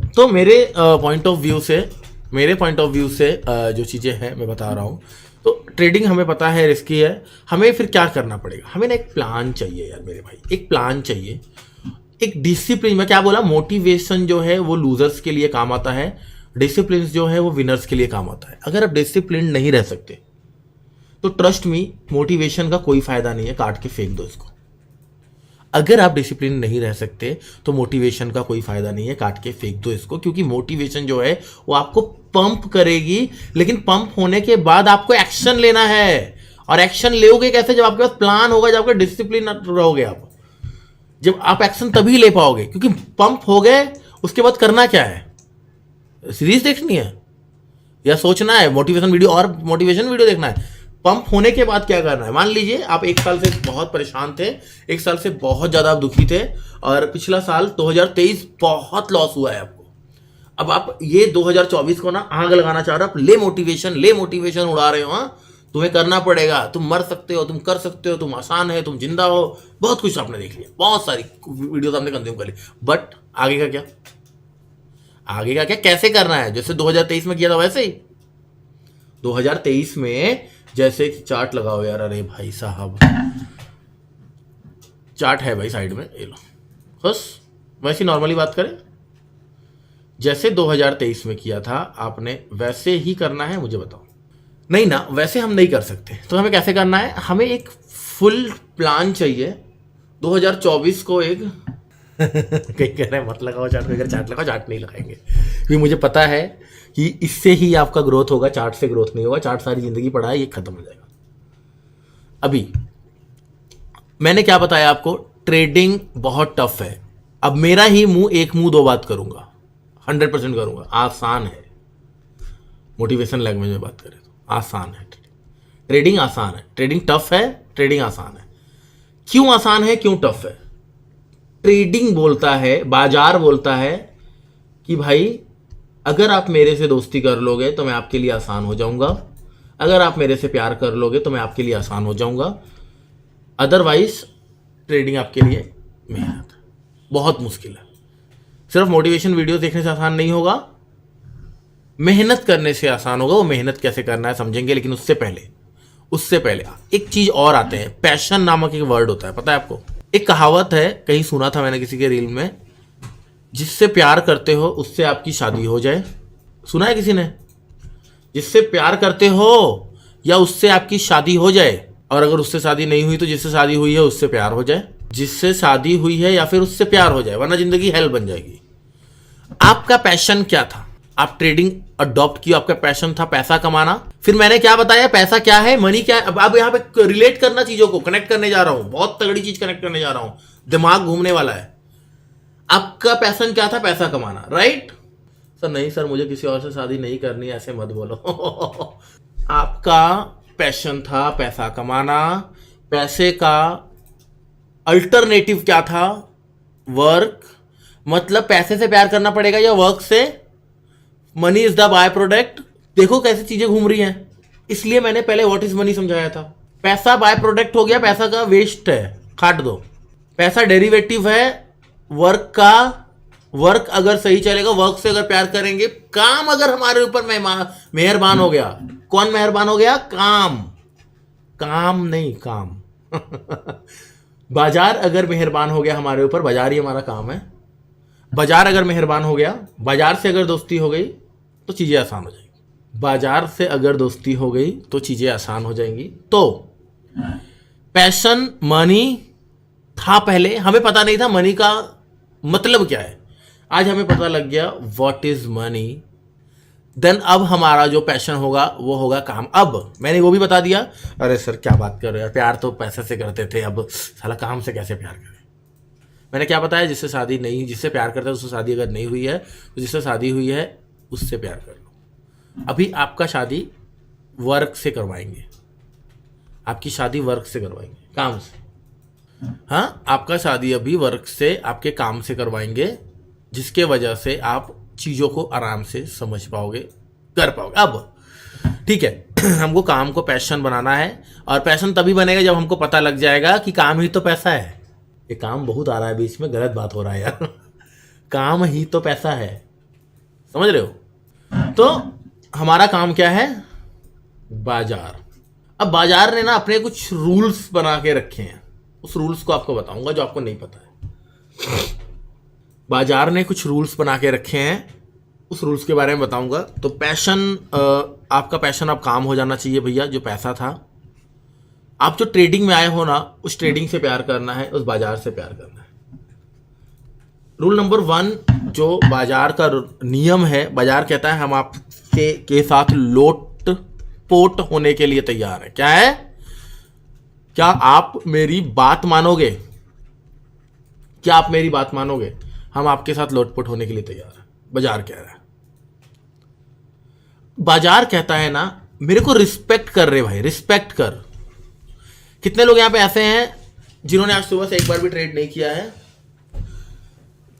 तो मेरे पॉइंट ऑफ व्यू से जो चीज़ें हैं मैं बता रहा हूँ। तो ट्रेडिंग हमें पता है रिस्की है, हमें फिर क्या करना पड़ेगा, हमें ना एक प्लान चाहिए यार मेरे भाई, एक प्लान चाहिए, एक डिसिप्लिन। मैं क्या बोला, मोटिवेशन जो है वो लूजर्स के लिए काम आता है, डिसिप्लिन जो है वो विनर्स के लिए काम आता है। अगर आप डिसिप्लिन नहीं रह सकते तो ट्रस्ट मी, मोटिवेशन का कोई फायदा नहीं है, काट के फेंक दो इसको। अगर आप डिसिप्लिन नहीं रह सकते तो मोटिवेशन का कोई फायदा नहीं है, काट के फेंक दो इसको, क्योंकि मोटिवेशन जो है वो आपको पंप करेगी, लेकिन पंप होने के बाद आपको एक्शन लेना है। और एक्शन लोगे कैसे, जब आपके पास प्लान होगा, जब आपका डिसिप्लिन रहोगे आप, जब आप एक्शन तभी ले पाओगे, क्योंकि पंप हो गए उसके बाद करना क्या है, सीरीज देखनी है या सोचना है, मोटिवेशन वीडियो देखना है। पंप होने के बाद क्या करना है, मान लीजिए आप 1 साल से बहुत परेशान थे, 1 साल से बहुत ज़्यादा आप दुखी थे, और पिछला साल 2023 बहुत लॉस हुआ है आपको। अब आप ये 2024 को ना आग लगाना चाह रहे हो, आप ले मोटिवेशन उड़ा रहे हो। हाँ, तुम्हें करना पड़ेगा, तुम मर सकते हो, तुम कर सकते हो, तुम आसान है, तुम जिंदा हो, बहुत कुछ आपने देख लिया, बहुत सारी वीडियोस आपने कंज्यूम कर ली, बट आगे का क्या? आगे का क्या, कैसे करना है? जैसे 2023 में किया था वैसे ही 2023 में जैसे चार्ट लगाओ यार। अरे भाई साहब, चार्ट है भाई साइड में, ये लो, बस वैसे नॉर्मली बात करें, जैसे 2023 में किया था आपने वैसे ही करना है। मुझे बताओ। नहीं ना, वैसे हम नहीं कर सकते, तो हमें कैसे करना है? हमें एक फुल प्लान चाहिए 2024 को। एक कहीं कह रहे हैं मत लगाओ चार्ट, अगर चार्ट लगाओ, चार्ट नहीं लगाएंगे क्योंकि मुझे पता है कि इससे ही आपका ग्रोथ होगा, चार्ट से ग्रोथ नहीं होगा। चार्ट सारी जिंदगी पढ़ा है, ये खत्म हो जाएगा। अभी मैंने क्या बताया आपको? ट्रेडिंग बहुत टफ है। अब मेरा ही एक मुंह दो बात करूंगा, 100% करूंगा, आसान है। मोटिवेशन लैंग्वेज में बात करें तो आसान है ट्रेडिंग, आसान है। ट्रेडिंग टफ है, ट्रेडिंग आसान है। क्यों आसान है, क्यों टफ है? ट्रेडिंग बोलता है, बाजार बोलता है कि भाई अगर आप मेरे से दोस्ती कर लोगे तो मैं आपके लिए आसान हो जाऊंगा, अगर आप मेरे से प्यार कर लोगे तो मैं आपके लिए आसान हो जाऊंगा, अदरवाइज ट्रेडिंग आपके लिए मेहनत है, बहुत मुश्किल है। सिर्फ मोटिवेशन वीडियो देखने से आसान नहीं होगा, मेहनत करने से आसान होगा। वो मेहनत कैसे करना है समझेंगे, लेकिन उससे पहले एक चीज और आते हैं। पैशन नामक एक वर्ड होता है, पता है आपको? एक कहावत है, कहीं सुना था मैंने किसी के रील में, जिससे प्यार करते हो उससे आपकी शादी हो जाए। सुना है किसी ने? जिससे प्यार करते हो या उससे आपकी शादी हो जाए, और अगर उससे शादी नहीं हुई तो जिससे शादी हुई है उससे प्यार हो जाए, जिससे शादी हुई है या फिर उससे प्यार हो जाए, वरना जिंदगी हेल बन जाएगी। आपका पैशन क्या था? आप ट्रेडिंग अडॉप्ट किया, आपका पैशन था पैसा कमाना। फिर मैंने क्या बताया, पैसा क्या है, मनी क्या है। अब यहाँ पे रिलेट करना, चीजों को कनेक्ट करने जा रहा हूं, बहुत तगड़ी चीज कनेक्ट करने जा रहा हूं, दिमाग घूमने वाला है। आपका पैशन क्या था? पैसा कमाना, राइट? सर नहीं सर, मुझे किसी और से शादी नहीं करनी, ऐसे मत बोलो। आपका पैशन था पैसा कमाना, पैसे का अल्टरनेटिव क्या था? वर्क। मतलब पैसे से प्यार करना पड़ेगा या वर्क से? Money is the by product. देखो कैसे चीजें घूम रही हैं। इसलिए मैंने पहले व्हाट इज मनी समझाया था। पैसा बाय प्रोडक्ट हो गया, पैसा का वेस्ट है, काट दो। पैसा डेरिवेटिव है वर्क का। वर्क अगर सही चलेगा, वर्क से अगर प्यार करेंगे, काम अगर हमारे ऊपर मेहरबान हो गया। कौन मेहरबान हो गया? काम नहीं, काम। बाजार अगर मेहरबान हो गया हमारे ऊपर, बाजार ही हमारा काम है। बाजार अगर मेहरबान हो गया, बाजार से अगर दोस्ती हो गई तो चीजें आसान हो जाएंगी। बाजार से अगर दोस्ती हो गई तो चीजें आसान हो जाएंगी। तो पैशन मनी था पहले, हमें पता नहीं था मनी का मतलब क्या है। आज हमें पता लग गया व्हाट इज मनी। देन अब हमारा जो पैशन होगा वो होगा काम। अब मैंने वो भी बता दिया। अरे सर क्या बात कर रहे हो यार, प्यार तो पैसे से करते थे, अब साला काम से कैसे प्यार करें? मैंने क्या बताया? जिससे शादी नहीं, जिससे प्यार करते हैं उससे शादी अगर नहीं हुई है तो जिससे शादी हुई है उससे प्यार कर लो। अभी आपका शादी वर्क से करवाएंगे, आपकी शादी वर्क से करवाएंगे, काम से। हाँ, आपका शादी अभी वर्क से, आपके काम से करवाएंगे, जिसके वजह से आप चीज़ों को आराम से समझ पाओगे, कर पाओगे। अब ठीक है, हमको काम को पैशन बनाना है, और पैशन तभी बनेगा जब हमको पता लग जाएगा कि काम ही तो पैसा है। ये काम बहुत आ रहा है बीच में, गलत बात हो रहा है यार। काम ही तो पैसा है, समझ रहे हो? तो हमारा काम क्या है? बाजार। अब बाजार ने ना अपने कुछ रूल्स बना के रखे हैं, उस रूल्स को आपको बताऊंगा जो आपको नहीं पता है। बाजार ने कुछ रूल्स बना के रखे हैं, उस रूल्स के बारे में बताऊंगा। तो पैशन, आपका पैशन अब काम हो जाना चाहिए भैया। जो पैसा था, आप जो ट्रेडिंग में आए हो ना, उस ट्रेडिंग से प्यार करना है, उस बाजार से प्यार करना है। रूल नंबर 1 जो बाजार का नियम है, बाजार कहता है हम आपके के साथ लोट पोट होने के लिए तैयार है। क्या है? क्या आप मेरी बात मानोगे? क्या आप मेरी बात मानोगे? हम आपके साथ लोटपोट होने के लिए तैयार है, बाजार कह रहा है। बाजार कहता है ना, मेरे को रिस्पेक्ट कर रहे भाई, रिस्पेक्ट कर। कितने लोग यहां पे ऐसे हैं जिन्होंने आज सुबह से एक बार भी ट्रेड नहीं किया है?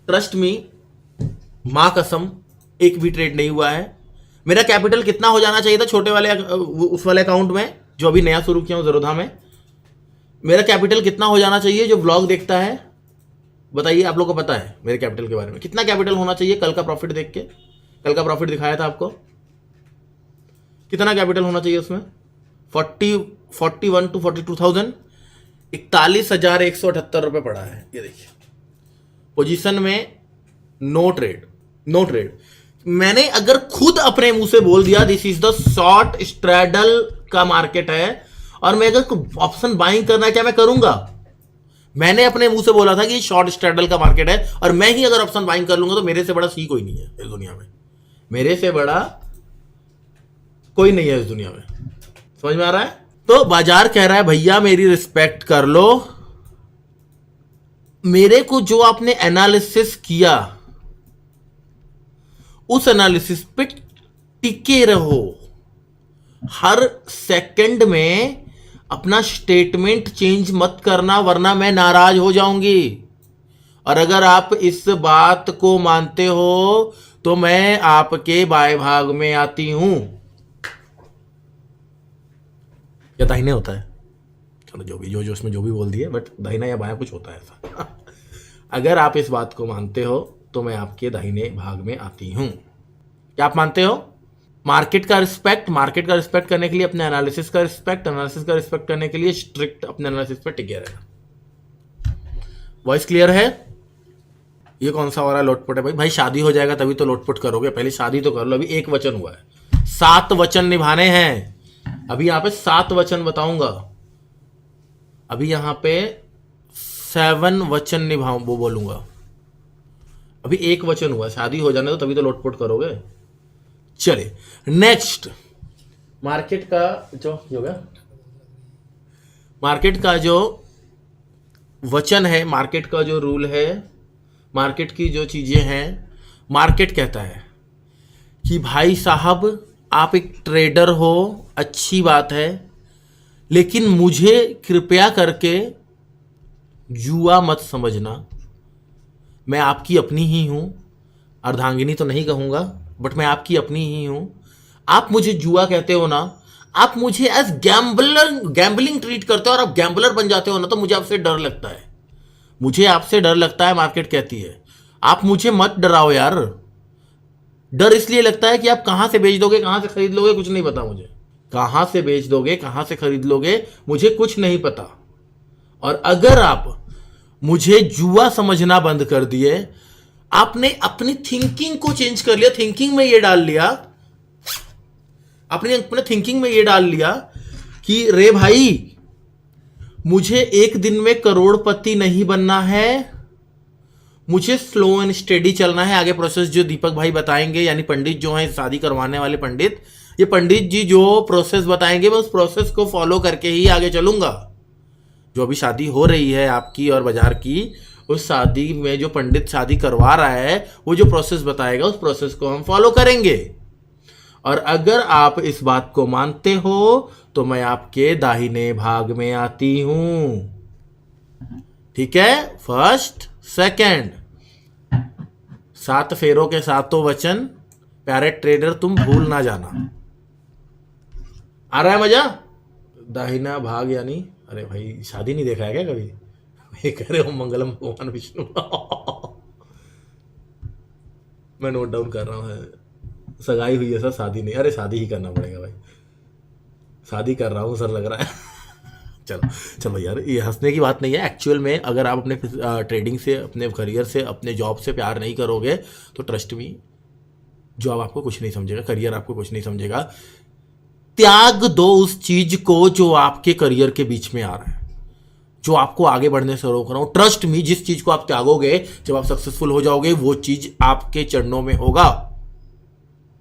ट्रस्ट मी, मां कसम, एक भी ट्रेड नहीं हुआ है। मेरा कैपिटल कितना हो जाना चाहिए था छोटे वाले उस वाले अकाउंट में जो अभी नया शुरू किया हूँ ज़रोधा में, मेरा कैपिटल कितना हो जाना चाहिए? जो ब्लॉग देखता है बताइए, आप लोग को पता है मेरे कैपिटल के बारे में, कितना कैपिटल होना चाहिए? कल का प्रॉफिट देख के, कल का प्रॉफिट दिखाया था आपको, कितना कैपिटल होना चाहिए उसमें? 41 to 42,000, 41,178 रुपये पड़ा है। ये देखिए पोजीशन में नो ट्रेड, नो ट्रेड। मैंने अगर खुद अपने मुंह से बोल दिया this is the short straddle का मार्केट है, और मैं अगर ऑप्शन बाइंग करना है क्या मैं करूंगा? मैंने अपने मुंह से बोला था कि शॉर्ट स्ट्रैडल का मार्केट है, और मैं ही अगर ऑप्शन बाइंग कर लूंगा तो मेरे से बड़ा सी कोई नहीं है इस दुनिया में, मेरे से बड़ा कोई नहीं है इस दुनिया में। समझ में आ रहा है? तो बाजार कह रहा है भैया मेरी रिस्पेक्ट कर लो, मेरे को जो आपने एनालिसिस किया उस एनालिसिस पे टिके रहो, हर सेकंड में अपना स्टेटमेंट चेंज मत करना वरना मैं नाराज हो जाऊंगी। और अगर आप इस बात को मानते हो तो मैं आपके बाएं भाग में आती हूं। या दाहिने होता है, चलो जो भी जो उसमें जो भी बोल दिए, बट दाहिना या बायां कुछ होता है ऐसा। अगर आप इस बात को मानते हो तो मैं आपके दाहिने भाग में आती हूं। क्या आप मानते हो? मार्केट का रिस्पेक्ट, मार्केट का रिस्पेक्ट करने के लिए अपने एनालिसिस का रिस्पेक्ट, एनालिसिस का रिस्पेक्ट करने के लिए स्ट्रिक्ट अपने एनालिसिस पर टिके रहना। वॉइस क्लियर है? ये कौन सा हो रहा है लोटपोट है? भाई शादी हो जाएगा तभी तो लोटपोट करोगे, पहले शादी तो कर लो। अभी एक वचन हुआ है, 7 वचन निभाने हैं। अभी यहां पे 7 वचन बताऊंगा, अभी यहां पे 7 वचन निभाऊं वो बोलूंगा। अभी एक वचन हुआ, शादी हो जाने तो तभी तो लोटपोट करोगे। चले नेक्स्ट, मार्केट का जो होगा, मार्केट का जो वचन है, मार्केट का जो रूल है, मार्केट की जो चीजें हैं, मार्केट कहता है कि भाई साहब आप एक ट्रेडर हो, अच्छी बात है, लेकिन मुझे कृपया करके जुआ मत समझना। मैं आपकी अपनी ही हूं, अर्धांगिनी तो नहीं कहूंगा, बट मैं आपकी अपनी ही हूं। आप मुझे जुआ कहते हो ना, आप मुझे एज गैम्बलिंग ट्रीट करते हो और आप गैम्बलर बन जाते हो ना, तो मुझे आपसे डर लगता है, मुझे आपसे डर लगता है। मार्केट कहती है आप मुझे मत डराओ यार। डर इसलिए लगता है कि आप कहां से बेच दोगे, कहां से खरीद लोगे, कुछ नहीं पता मुझे। कहां से बेच दोगे, कहां से खरीद लोगे, मुझे कुछ नहीं पता। और अगर आप मुझे जुआ समझना बंद कर दिए, आपने अपनी थिंकिंग को चेंज कर लिया, थिंकिंग में ये डाल लिया, आपने अपने थिंकिंग में ये डाल लिया कि रे भाई मुझे एक दिन में करोड़पति नहीं बनना है, मुझे स्लो एंड स्टेडी चलना है। आगे प्रोसेस जो दीपक भाई बताएंगे, यानी पंडित जो हैं शादी करवाने वाले पंडित, ये पंडित जी जो प्रोसेस बताएंगे मैं उस प्रोसेस को फॉलो करके ही आगे चलूंगा। जो अभी शादी हो रही है आपकी और बाजार की, उस शादी में जो पंडित शादी करवा रहा है वो जो प्रोसेस बताएगा उस प्रोसेस को हम फॉलो करेंगे। और अगर आप इस बात को मानते हो तो मैं आपके दाहिने भाग में आती हूं। ठीक है? फर्स्ट सेकंड, 7 फेरों के 7 वचन, प्यारे ट्रेडर तुम भूल ना जाना। आ रहा है मजा? दाहिना भाग यानी, अरे भाई शादी नहीं देखा है क्या कभी? ये कह रहे हो मंगलम भगवान विष्णु। मैं नोट डाउन कर रहा हूँ, सगाई हुई है सर, शादी नहीं। अरे शादी ही करना पड़ेगा भाई, शादी कर रहा हूँ सर लग रहा है। चलो चलो यार, ये हंसने की बात नहीं है। एक्चुअल में अगर आप अपने ट्रेडिंग से, अपने करियर से, अपने जॉब से प्यार नहीं करोगे तो ट्रस्ट मी, जॉब आपको कुछ नहीं समझेगा, करियर आपको कुछ नहीं समझेगा। त्याग दो उस चीज को जो आपके करियर के बीच में आ रहा है, जो आपको आगे बढ़ने से रोक रहा हूं। ट्रस्ट मी, जिस चीज को आप त्यागोगे, जब आप सक्सेसफुल हो जाओगे, वो चीज आपके चरणों में होगा।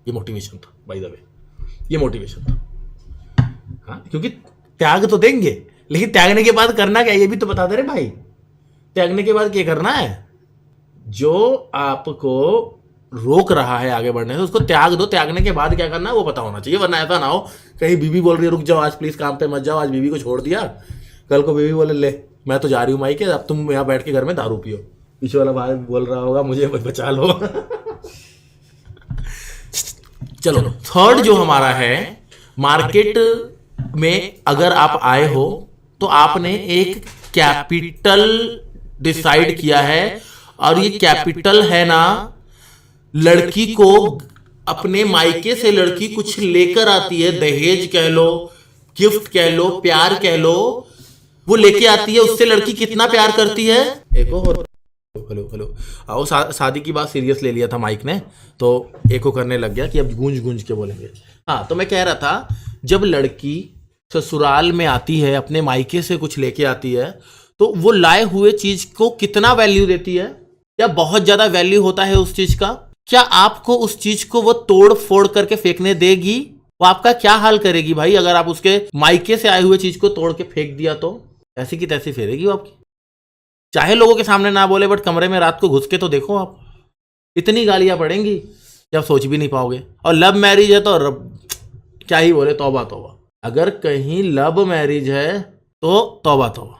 ये मोटिवेशन था बाय द वे, ये मोटिवेशन था। हाँ, क्योंकि त्याग तो देंगे, लेकिन त्यागने के बाद करना क्या, ये भी तो बता दे रहे भाई। त्यागने के बाद क्या करना है? जो आपको रोक रहा है आगे बढ़ने से, उसको त्याग दो। त्यागने के बाद क्या करना है वो पता होना चाहिए, वरना ऐसा ना हो कहीं बीवी बोल रही है रुक जाओ आज प्लीज, काम पे मत जाओ, आज बीवी को छोड़ दिया, कल को बीवी बोले ले मैं तो जा रही हूँ माई के, अब तुम यहाँ बैठ के घर में दारू पियो। पीछे वाला भाई बोल रहा होगा मुझे बचा लो। चलो थर्ड जो हमारा है, मार्केट में अगर आप आए हो तो आपने एक कैपिटल डिसाइड किया है, और ये कैपिटल है ना, लड़की को अपने मायके से लड़की कुछ लेकर आती है, दहेज कह लो, गिफ्ट कह लो, प्यार कह लो, वो लेके आती है, उससे लड़की कितना प्यार करती है। एक और हेलो हेलो आओ, शादी की बात सीरियस ले लिया था माइक ने, तो एको करने लग गया कि अब गूंज गूंज के बोलेंगे। हाँ, तो मैं कह रहा था, जब लड़की ससुराल में आती है, अपने मायके से कुछ लेके आती है, तो वो लाए हुए चीज को कितना वैल्यू देती है? क्या बहुत ज्यादा वैल्यू होता है उस चीज का? क्या आपको उस चीज को वो तोड़ फोड़ करके फेंकने देगी? वो आपका क्या हाल करेगी भाई? अगर आप उसके मायके से आए हुए चीज को तोड़ के फेंक दिया तो ऐसी की तैसी फेरेगी वो आपकी। चाहे लोगों के सामने ना बोले, बट कमरे में रात को घुस के तो देखो आप, इतनी गालियां पड़ेंगी कि आप सोच भी नहीं पाओगे। और लव मैरिज है तो क्या ही बोले, तौबा तौबा। अगर कहीं लव मैरिज है तो तौबा तौबा।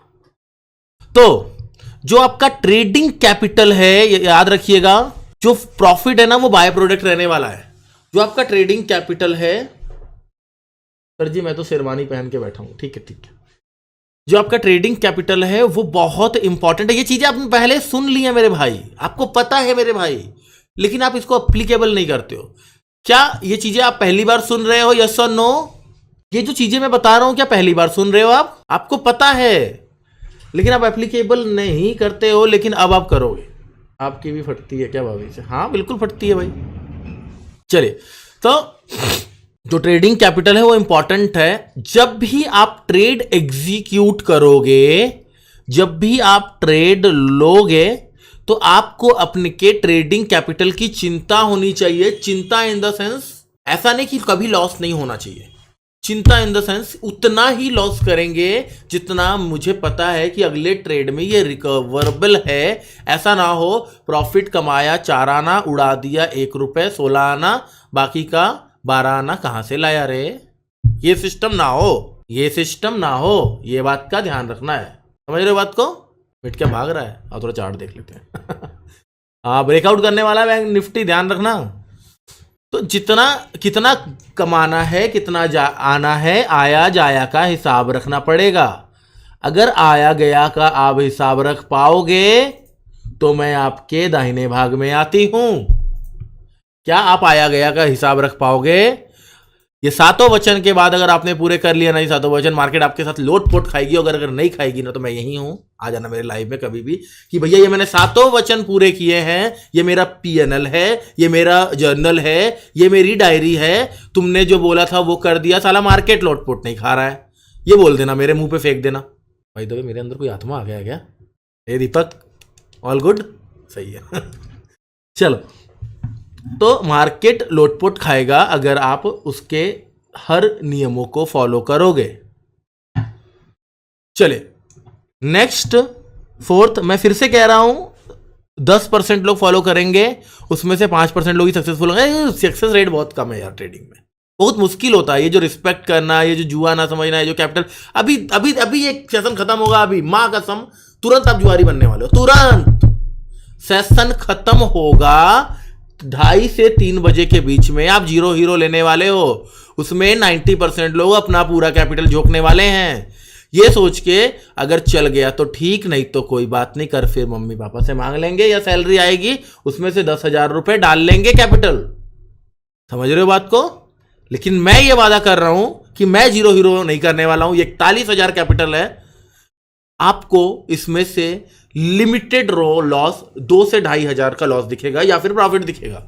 तो जो आपका ट्रेडिंग कैपिटल है, याद रखिएगा, जो प्रॉफिट है ना, वो बाय प्रोडक्ट रहने वाला है। जो आपका ट्रेडिंग कैपिटल है, सर जी मैं तो शेरवानी पहन के बैठा हूं, ठीक है ठीक है। जो आपका ट्रेडिंग कैपिटल है वो बहुत इंपॉर्टेंट है। ये चीजें आपने पहले सुन ली है मेरे भाई, आपको पता है मेरे भाई, लेकिन आप इसको अप्लीकेबल नहीं करते हो। क्या ये चीजें आप पहली बार सुन रहे हो? यस और नो? ये जो चीजें मैं बता रहा हूं, क्या पहली बार सुन रहे हो आप? आपको पता है, लेकिन आप एप्लीकेबल नहीं करते हो। लेकिन अब आप करोगे। आपकी भी फटती है क्या भाभी से? हाँ बिल्कुल फटती है भाई। चलिए, तो जो ट्रेडिंग कैपिटल है वो इंपॉर्टेंट है। जब भी आप ट्रेड एग्जीक्यूट करोगे, जब भी आप ट्रेड लोगे, तो आपको अपने के ट्रेडिंग कैपिटल की चिंता होनी चाहिए। चिंता इन द सेंस, ऐसा नहीं कि कभी लॉस नहीं होना चाहिए। चिंता इन द सेंस, उतना ही लॉस करेंगे जितना मुझे पता है कि अगले ट्रेड में ये रिकवरेबल है। ऐसा ना हो प्रॉफिट कमाया 4 आना, उड़ा दिया 1 रुपए 16 आना, बाकी का 12 आना कहां से लाया रे? ये सिस्टम ना हो, ये सिस्टम ना हो। ये बात का ध्यान रखना है। समझ रहे हो बात को? मिट क्या भाग रहा है? आप थोड़ा चार्ट देख लेते हैं। हाँ, ब्रेकआउट करने वाला बैंक निफ्टी, ध्यान रखना। तो जितना कितना कमाना है, कितना आना है, आया जाया का हिसाब रखना पड़ेगा। अगर आया गया का आप हिसाब रख पाओगे तो मैं आपके दाहिने भाग में आती हूं। क्या आप आया गया का हिसाब रख पाओगे? ये 7 वचन के बाद अगर आपने पूरे कर लिया ना, ये 7 वचन, मार्केट आपके साथ लोट पोट खाएगी। अगर नहीं खाएगी ना, तो मैं यही हूं, आ जाना मेरे लाइव में कभी भी, कि भैया ये मैंने 7 वचन पूरे किए हैं, ये मेरा पीएनएल है, ये मेरा जर्नल है, ये मेरी डायरी है, तुमने जो बोला था वो कर दिया, साला मार्केट लोट पोट नहीं खा रहा है, ये बोल देना, मेरे मुंह पे फेंक देना। भाई दबे मेरे अंदर कोई आत्मा आ गया है क्या? ए दीपक, ऑल गुड? सही है। चलो, तो मार्केट लोटपोट खाएगा अगर आप उसके हर नियमों को फॉलो करोगे। चले नेक्स्ट, फोर्थ, मैं फिर से कह रहा हूं, 10% लोग फॉलो करेंगे, उसमें से 5% लोग ही सक्सेसफुल होंगे। सक्सेस रेट बहुत कम है यार ट्रेडिंग में, बहुत मुश्किल होता है। ये जो रिस्पेक्ट करना, ये जो जुआ ना समझना, ये जो कैपिटल, अभी अभी अभी एक सेशन खत्म होगा, अभी मां कसम तुरंत आप जुआरी बनने वाले हो। तुरंत सेशन खत्म होगा, 2:30 से 3 बजे के बीच में आप जीरो हीरो लेने वाले हो। उसमें 90% लोग अपना पूरा कैपिटल झोंकने वाले हैं, ये सोच के अगर चल गया तो ठीक, नहीं तो कोई बात नहीं, कर फिर मम्मी पापा से मांग लेंगे, या सैलरी आएगी उसमें से 10,000 रुपए डाल लेंगे कैपिटल। समझ रहे हो बात को? लेकिन मैं ये वादा कर रहा हूं कि मैं जीरो हीरो नहीं करने वाला हूं। 41,000 कैपिटल है, आपको इसमें से लिमिटेड लॉस 2 से 2,500 का लॉस दिखेगा, या फिर प्रॉफिट दिखेगा।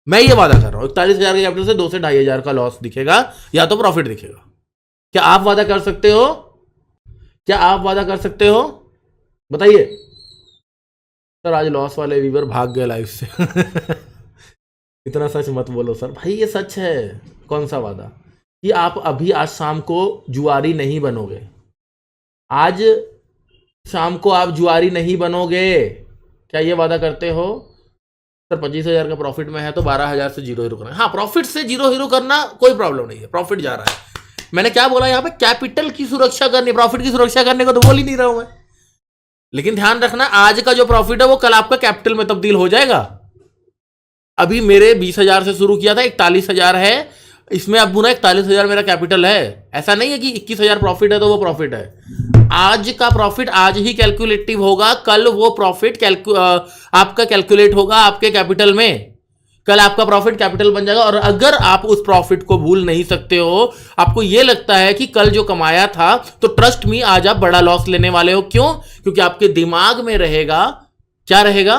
मैं ये वादा कर रहा हूं, 41,000 के कैपिटल से 2 से 2,500 का लॉस दिखेगा, या तो प्रॉफिट दिखेगा। क्या आप वादा कर सकते हो? क्या आप वादा कर सकते हो? बताइए। सर आज लॉस वाले व्यूअर भाग गए लाइव से। इतना सच मत बोलो सर। भाई ये सच है। कौन सा वादा? कि आप अभी आज शाम को जुआरी नहीं बनोगे। आज शाम को आप जुआरी नहीं बनोगे। क्या ये वादा करते हो? सर 25,000 का प्रॉफिट में है तो 12,000 से जीरो हीरो करना। हाँ, प्रॉफिट से जीरो हीरो करना कोई प्रॉब्लम नहीं है, प्रॉफिट जा रहा है। मैंने क्या बोला यहाँ पे? कैपिटल की सुरक्षा करनी, प्रॉफिट की सुरक्षा करने को तो बोल ही नहीं रहा हूं मैं। लेकिन ध्यान रखना, आज का जो प्रॉफिट है वो कल आपका कैपिटल में तब्दील हो जाएगा। अभी मेरे 20,000 से शुरू किया था, 41,000 है, इसमें अब पूरा 41,000 मेरा कैपिटल है। ऐसा नहीं है कि 21,000 प्रॉफिट है तो वो प्रॉफिट है। आज का प्रॉफिट आज ही कैलकुलेटिव होगा, कल वो प्रॉफिट आपका कैलकुलेट होगा आपके कैपिटल में, कल आपका प्रॉफिट कैपिटल बन जाएगा। और अगर आप उस प्रॉफिट को भूल नहीं सकते हो, आपको यह लगता है कि कल जो कमाया था, तो ट्रस्ट मी आज आप बड़ा लॉस लेने वाले हो। क्यों? क्योंकि आपके दिमाग में रहेगा, क्या रहेगा?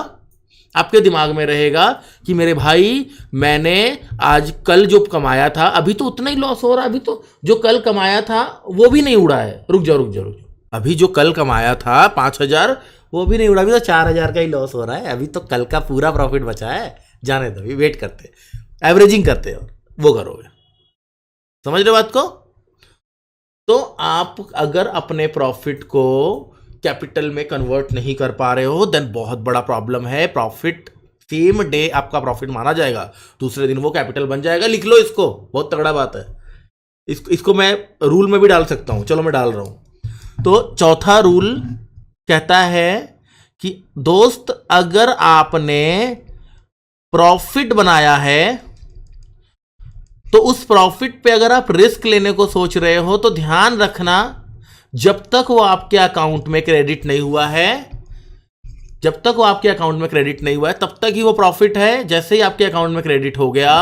आपके दिमाग में रहेगा कि मेरे भाई मैंने आज कल जो कमाया था, अभी तो उतना ही लॉस हो रहा है, अभी तो जो कल कमाया था वो भी नहीं उड़ा है। रुक जाओ, अभी जो कल कमाया था 5,000 वो भी नहीं उड़ा, अभी तो 4,000 का ही लॉस हो रहा है, अभी तो कल का पूरा प्रॉफिट बचा है, जाने दो, अभी वेट करते, एवरेजिंग करते हो, वो करोगे। समझ रहे बात को? तो आप अगर अपने प्रॉफिट को कैपिटल में कन्वर्ट नहीं कर पा रहे हो, देन बहुत बड़ा प्रॉब्लम है। प्रॉफिट सेम डे आपका प्रॉफिट माना जाएगा, दूसरे दिन वो कैपिटल बन जाएगा। लिख लो इसको, बहुत तगड़ा बात है। इसको मैं रूल में भी डाल सकता हूं, चलो मैं डाल रहा हूं। तो चौथा रूल कहता है कि दोस्त, अगर आपने प्रॉफिट बनाया है तो उस प्रॉफिट पे अगर आप रिस्क लेने को सोच रहे हो, तो ध्यान रखना, जब तक वो आपके अकाउंट में क्रेडिट नहीं हुआ है, जब तक वो आपके अकाउंट में क्रेडिट नहीं हुआ है, तब तक ही वो प्रॉफिट है। जैसे ही आपके अकाउंट में क्रेडिट हो गया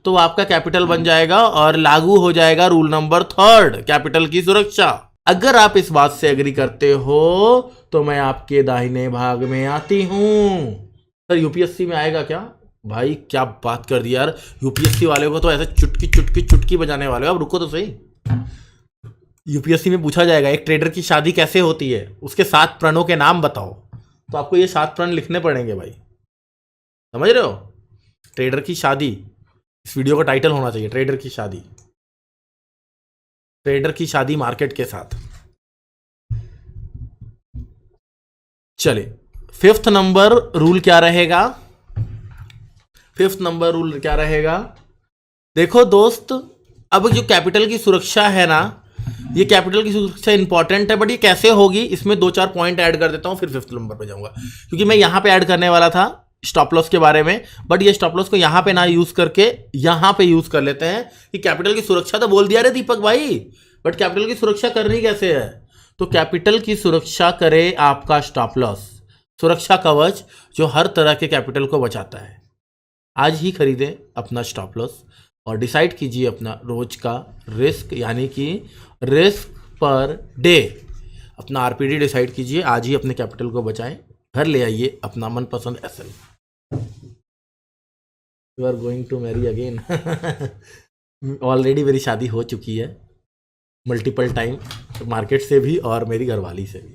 तो वो आपका कैपिटल बन जाएगा और लागू हो जाएगा रूल नंबर 3, कैपिटल की सुरक्षा। अगर आप इस बात से एग्री करते हो तो मैं आपके दाहिने भाग में आती हूं। सर यूपीएससी में आएगा क्या? भाई क्या बात कर दी यार, यूपीएससी वाले को तो ऐसे चुटकी चुटकी चुटकी बजाने वाले हो। अब रुको तो सही, यूपीएससी में पूछा जाएगा एक ट्रेडर की शादी कैसे होती है, उसके 7 प्रणों के नाम बताओ, तो आपको ये 7 प्रण लिखने पड़ेंगे भाई। समझ रहे हो? ट्रेडर की शादी, इस वीडियो का टाइटल होना चाहिए ट्रेडर की शादी, ट्रेडर की शादी मार्केट के साथ। चले, 5th नंबर रूल क्या रहेगा? 5th नंबर रूल क्या रहेगा? देखो दोस्त, अब जो कैपिटल की सुरक्षा है ना, ये कैपिटल की सुरक्षा इंपॉर्टेंट है, बट ये कैसे होगी, इसमें 2-4 पॉइंट ऐड कर देता हूं, फिर 5th नंबर पे जाऊंगा। क्योंकि मैं यहां पे ऐड करने वाला था स्टॉप लॉस के बारे में, बट ये स्टॉप लॉस को यहां पे ना यूज करके यहां पे यूज कर लेते हैं कि कैपिटल की सुरक्षा तो बोल दिया रे दीपक भाई, बट कैपिटल की सुरक्षा करनी कैसे है? तो कैपिटल की सुरक्षा करे आपका स्टॉप लॉस, सुरक्षा कवच, जो हर तरह के कैपिटल को बचाता है। आज ही खरीदें अपना स्टॉप लॉस और डिसाइड कीजिए अपना रोज का रिस्क, यानी कि रिस्क पर डे अपना आरपीडी डिसाइड कीजिए। आज ही अपने कैपिटल को बचाएं, घर ले आइए अपना मनपसंद SL. You are going to marry again. Already मेरी शादी हो चुकी है मल्टीपल टाइम, मार्केट से भी और मेरी घरवाली से भी।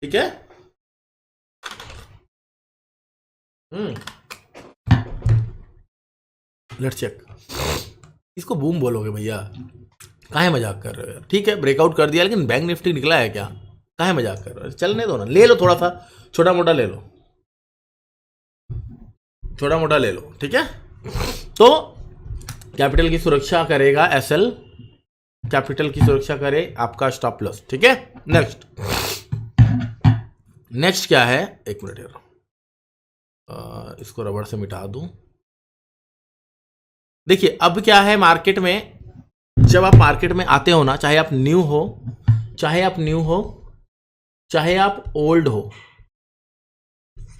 ठीक है? Let's check. इसको बूम बोलोगे भैया, काहे मजाक कर रहे हो यार? ठीक है, ब्रेकआउट कर दिया, लेकिन बैंक निफ्टी निकला है क्या? काहे मजाक कर रहे हो? चलने दो ना, ले लो थोड़ा सा, छोटा मोटा ले लो, छोटा मोटा ले लो, ठीक है? तो कैपिटल की सुरक्षा करेगा एसएल, कैपिटल की सुरक्षा करे आपका स्टॉप लॉस, ठीक है? नेक्स्ट क्या है? एक मिनट यार, इसको रबड़ से मिटा दूं। देखिए अब क्या है, मार्केट में जब आप मार्केट में आते हो ना, चाहे आप न्यू हो, चाहे आप ओल्ड हो,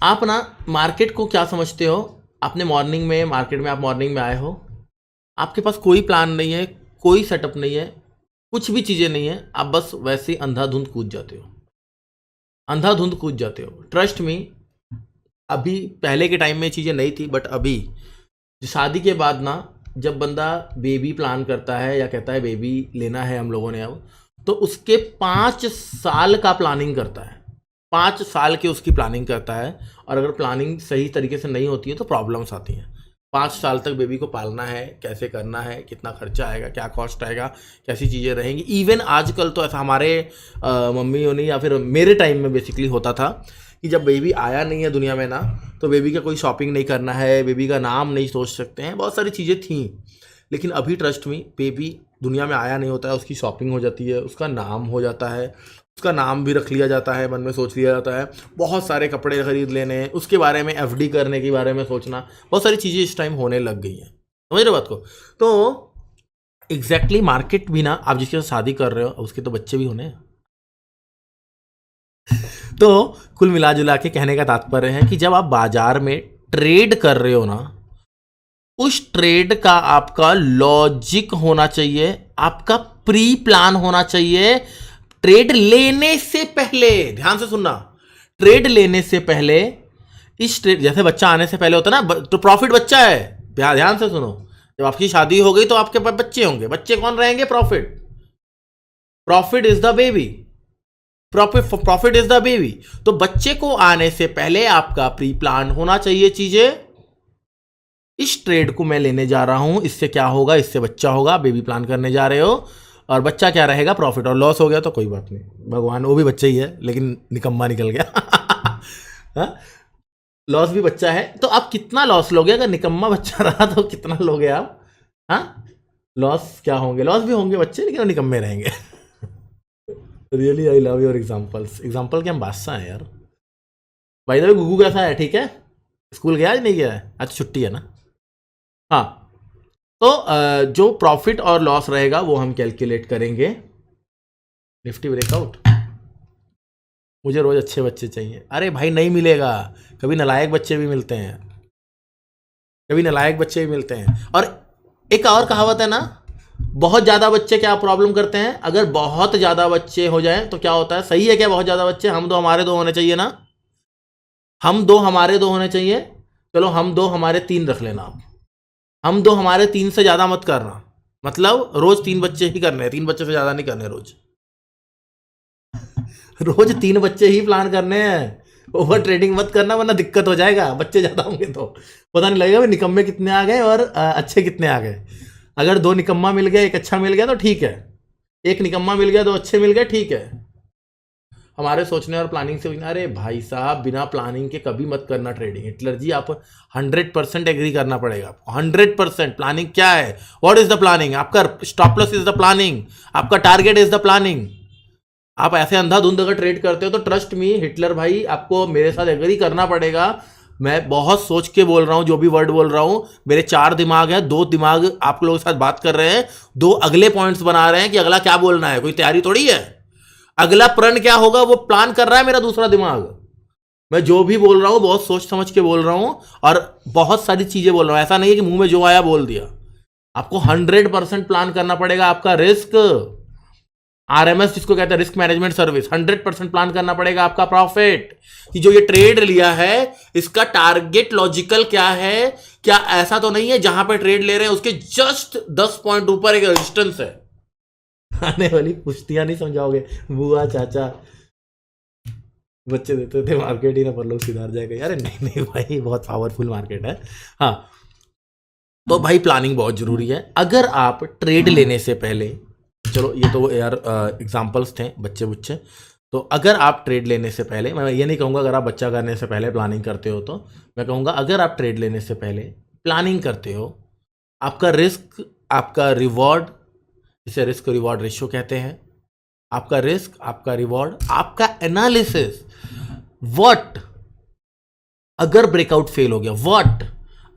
आप ना मार्केट को क्या समझते हो? आपने मॉर्निंग में मार्केट में, आप मॉर्निंग में आए हो, आपके पास कोई प्लान नहीं है, कोई सेटअप नहीं है, कुछ भी चीजें नहीं है, आप बस वैसे ही अंधाधुंध कूद जाते हो, अंधाधुंध कूद जाते हो। ट्रस्ट मी, अभी पहले के टाइम में चीजें नहीं थी, बट अभी शादी के बाद ना, जब बंदा बेबी प्लान करता है या कहता है बेबी लेना है हम लोगों ने अब, तो उसके 5 साल का प्लानिंग करता है, 5 साल की उसकी प्लानिंग करता है। और अगर प्लानिंग सही तरीके से नहीं होती है तो प्रॉब्लम्स आती हैं। 5 साल तक बेबी को पालना है, कैसे करना है, कितना खर्चा आएगा, क्या कॉस्ट आएगा, कैसी चीज़ें रहेंगी। इवन आजकल तो ऐसा हमारे मम्मी होनी या फिर मेरे टाइम में बेसिकली होता था कि जब बेबी आया नहीं है दुनिया में ना, तो बेबी का कोई शॉपिंग नहीं करना है, बेबी का नाम नहीं सोच सकते हैं, बहुत सारी चीज़ें थीं। लेकिन अभी ट्रस्ट मी, बेबी दुनिया में आया नहीं होता है, उसकी शॉपिंग हो जाती है, उसका नाम हो जाता है, उसका नाम भी रख लिया जाता है, मन में सोच लिया जाता है, बहुत सारे कपड़े खरीद लेने, उसके बारे में एफडी करने के बारे में सोचना, बहुत सारी चीज़ें इस टाइम होने लग गई हैं। समझ रहे बात को? तो एग्जैक्टली मार्केट भी ना, आप जिसके साथ शादी कर रहे हो उसके तो बच्चे भी होने हैं। तो कुल मिला जुला के कहने का तात्पर्य है कि जब आप बाजार में ट्रेड कर रहे हो ना, उस ट्रेड का आपका लॉजिक होना चाहिए, आपका प्री प्लान होना चाहिए। ट्रेड लेने से पहले, ध्यान से सुनना, ट्रेड लेने से पहले, इस ट्रेड जैसे बच्चा आने से पहले होता ना, तो प्रॉफिट बच्चा है, ध्यान से सुनो। जब आपकी शादी हो गई तो आपके पास बच्चे होंगे, बच्चे कौन रहेंगे? Profit. Profit is the baby, profit is the baby. तो बच्चे को आने से पहले आपका प्री प्लान होना चाहिए चीजें। इस ट्रेड को मैं लेने जा रहा हूं, इससे क्या होगा, इससे बच्चा होगा, बेबी प्लान करने जा रहे हो, और बच्चा क्या रहेगा? प्रॉफिट। और लॉस हो गया तो कोई बात नहीं, भगवान, वो भी बच्चा ही है लेकिन निकम्मा निकल गया। हाँ? लॉस भी बच्चा है, तो आप कितना लॉस लोगे? अगर निकम्मा बच्चा रहा तो कितना लोगे आप? हाँ, लॉस क्या होंगे? लॉस भी होंगे बच्चे, लेकिन वो निकम्मे रहेंगे। Really I love your examples. Example के हम बादशाह हैं यार। भाई द वे, गुगू कैसा है? ठीक है? स्कूल गया आज नहीं गया है? आज छुट्टी है ना? हाँ। तो जो प्रॉफिट और लॉस रहेगा वो हम कैलकुलेट करेंगे। Nifty breakout. मुझे रोज अच्छे बच्चे चाहिए। अरे भाई नहीं मिलेगा, कभी नालायक बच्चे भी मिलते हैं, कभी नालायक बच्चे भी मिलते हैं। और एक और कहावत है ना, बहुत ज्यादा बच्चे क्या प्रॉब्लम करते हैं? अगर बहुत ज्यादा बच्चे हो जाएं तो क्या होता है? सही है क्या बहुत ज्यादा बच्चे? हम दो हमारे दो होने चाहिए ना, हम दो हमारे दो होने चाहिए। चलो हम दो हमारे तीन रख लेना आप, हम दो हमारे तीन से ज्यादा मत करना। मतलब रोज तीन बच्चे ही करने हैं, तीन बच्चे से ज्यादा नहीं करने रोज। रोज तीन बच्चे ही प्लान करने हैं। ओवर ट्रेडिंग मत करना वरना दिक्कत हो जाएगा, बच्चे ज्यादा होंगे तो पता नहीं लगेगा निकम्मे कितने आ गए और अच्छे कितने आ गए। अगर दो निकम्मा मिल गया, एक अच्छा मिल गया तो ठीक है, एक निकम्मा मिल गया, दो अच्छे मिल गए, ठीक है। हमारे सोचने और प्लानिंग से। अरे भाई साहब, बिना प्लानिंग के कभी मत करना ट्रेडिंग। हिटलर जी, आप 100% एग्री करना पड़ेगा आपको। 100% प्लानिंग क्या है? What is the planning? आपका stop loss is the planning, आपका टारगेट इज द प्लानिंग। आप ऐसे अंधाधुंध अगर ट्रेड करते हो तो ट्रस्ट मी हिटलर भाई, आपको मेरे साथ एग्री करना पड़ेगा। मैं बहुत सोच के बोल रहा हूं, जो भी वर्ड बोल रहा हूं। मेरे 4 दिमाग है, 2 दिमाग आप लोगों के साथ बात कर रहे हैं, 2 अगले पॉइंट्स बना रहे हैं कि अगला क्या बोलना है। कोई तैयारी थोड़ी है। अगला प्रण क्या होगा वो प्लान कर रहा है मेरा दूसरा दिमाग। मैं जो भी बोल रहा हूं बहुत सोच समझ के बोल रहा हूं, और बहुत सारी चीजें बोल रहा हूं। ऐसा नहीं है कि मुंह में जो आया बोल दिया। आपको 100% प्लान करना पड़ेगा। आपका रिस्क, आरएमएस जिसको कहते हैं रिस्क मैनेजमेंट सर्विस, 100% प्लान करना पड़ेगा। आपका प्रॉफिट, कि जो ये ट्रेड लिया है इसका टारगेट लॉजिकल क्या है? क्या ऐसा तो नहीं है जहां पे ट्रेड ले रहे हैं उसके जस्ट 10 पॉइंट ऊपर एक रेजिस्टेंस है? आने वाली पुश्तियां नहीं समझाओगे बुआ चाचा, बच्चे देते थे मार्केट ही ना पर लोग सुधार जाएगा। अरे नहीं नहीं भाई, बहुत पावरफुल मार्केट है। हाँ, तो भाई प्लानिंग बहुत जरूरी है। अगर आप ट्रेड लेने से पहले, चलो ये तो यार एग्जांपल्स थे बच्चे बुच्चे, तो अगर आप ट्रेड लेने से पहले, मैं ये नहीं कहूँगा अगर आप बच्चा करने से पहले प्लानिंग करते हो, तो मैं कहूँगा अगर आप ट्रेड लेने से पहले प्लानिंग करते हो, आपका रिस्क, आपका रिवॉर्ड, जिसे रिस्क रिवॉर्ड रेशियो कहते हैं, आपका रिस्क, आपका रिवॉर्ड, आपका एनालिसिस, व्हाट अगर ब्रेकआउट फेल हो गया, व्हाट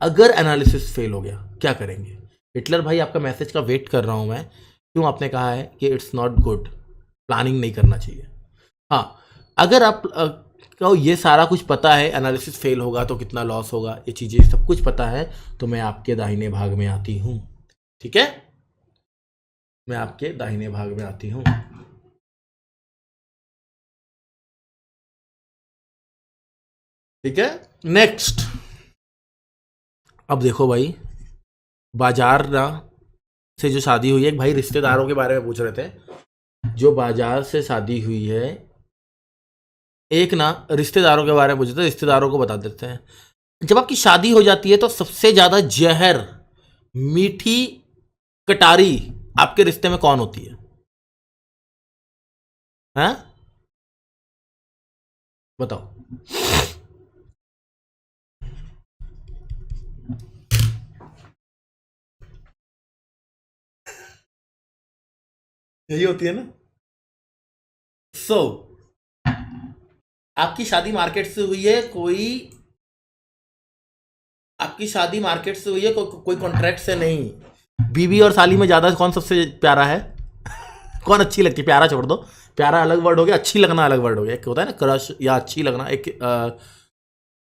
अगर एनालिसिस फेल हो गया, क्या करेंगे? हिटलर भाई आपका मैसेज का वेट कर रहा हूं मैं, क्यों आपने कहा है कि इट्स नॉट गुड, प्लानिंग नहीं करना चाहिए। हाँ, अगर आप को ये सारा कुछ पता है, एनालिसिस फेल होगा तो कितना लॉस होगा, ये चीज़ें सब कुछ पता है, तो मैं आपके दाहिने भाग में आती हूँ। ठीक है, मैं आपके दाहिने भाग में आती हूँ। ठीक है, नेक्स्ट। अब देखो भाई, बाजार ना से जो शादी हुई है, एक भाई रिश्तेदारों के बारे में पूछ रहे थे, जो बाजार से शादी हुई है, एक ना रिश्तेदारों के बारे में पूछ रहे थे, रिश्तेदारों को बता देते हैं। जब आपकी शादी हो जाती है तो सबसे ज्यादा जहर, मीठी कटारी आपके रिश्ते में कौन होती है? हैं? बताओ। यही होती है ना। सो आपकी शादी मार्केट से हुई है, आपकी शादी मार्केट से हुई है, कोई कॉन्ट्रैक्ट से नहीं। बीवी और साली में ज्यादा कौन सबसे प्यारा है? कौन अच्छी लगती है? प्यारा छोड़ दो, प्यारा अलग वर्ड हो गया, अच्छी लगना अलग वर्ड हो गया। एक होता है ना क्रश या अच्छी लगना, एक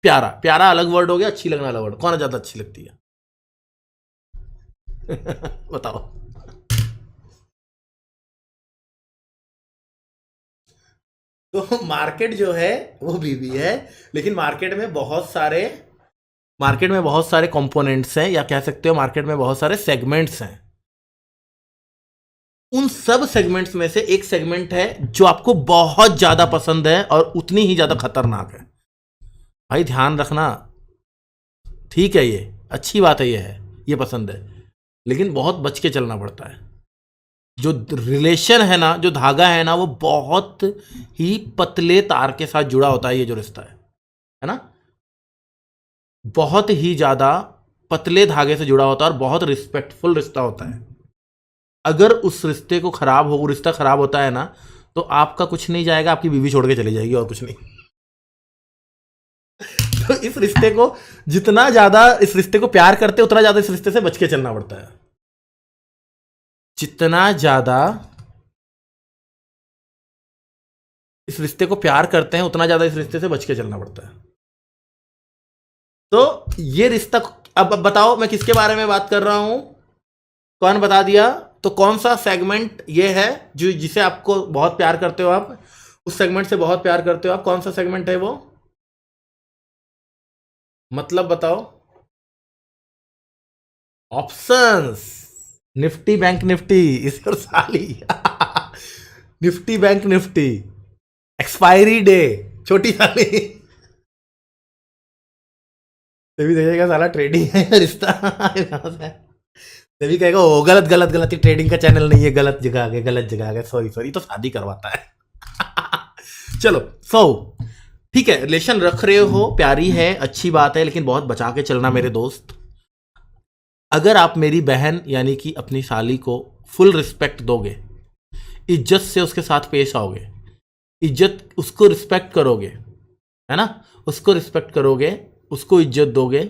प्यारा, प्यारा अलग वर्ड हो गया, अच्छी लगना अलग वर्ड। कौन ज्यादा अच्छी लगती है? बताओ। तो मार्केट जो है वो बीवी है, लेकिन मार्केट में बहुत सारे कंपोनेंट्स हैं, या कह सकते हो मार्केट में बहुत सारे सेगमेंट्स हैं। उन सब सेगमेंट्स में से एक सेगमेंट है जो आपको बहुत ज्यादा पसंद है और उतनी ही ज्यादा खतरनाक है। भाई ध्यान रखना, ठीक है, ये अच्छी बात है, ये पसंद है, लेकिन बहुत बच के चलना पड़ता है। जो रिलेशन है ना, जो धागा है ना, वो बहुत ही पतले तार के साथ जुड़ा होता है। ये जो रिश्ता है ना, बहुत ही ज्यादा पतले धागे से जुड़ा होता है और बहुत रिस्पेक्टफुल रिश्ता होता है। अगर उस रिश्ते को रिश्ता खराब होता है ना, तो आपका कुछ नहीं जाएगा, आपकी बीवी छोड़ के चली जाएगी और कुछ नहीं। तो इस रिश्ते को जितना ज्यादा इस रिश्ते को प्यार करते, उतना ज्यादा इस रिश्ते से बच के चलना पड़ता है। जितना ज्यादा इस रिश्ते को प्यार करते हैं, उतना ज्यादा इस रिश्ते से बच के चलना पड़ता है। तो ये रिश्ता, अब बताओ मैं किसके बारे में बात कर रहा हूं? कौन बता दिया? तो कौन सा सेगमेंट ये है जो जिसे आपको बहुत प्यार करते हो आप, उस सेगमेंट से बहुत प्यार करते हो आप? कौन सा सेगमेंट है वो? मतलब बताओ। ऑप्शंस, निफ्टी बैंक निफ्टी, इस और साली Nifty bank Nifty, expiry day, छोटी साली। तभी देखेगा साला ट्रेडिंग है रिश्ता। तभी कहेगा वो गलत गलत गलत, ट्रेडिंग का चैनल नहीं है, गलत जगह आ गया, सॉरी, तो शादी करवाता है। चलो, ठीक है, रिलेशन रख रहे हो, प्यारी है, अच्छी बात है, लेकिन बहुत बचा के चलना मेरे दोस्त। अगर आप मेरी बहन यानी कि अपनी साली को फुल रिस्पेक्ट दोगे, इज्जत से उसके साथ पेश आओगे, उसको रिस्पेक्ट करोगे, है ना, उसको रिस्पेक्ट करोगे, उसको इज्जत दोगे,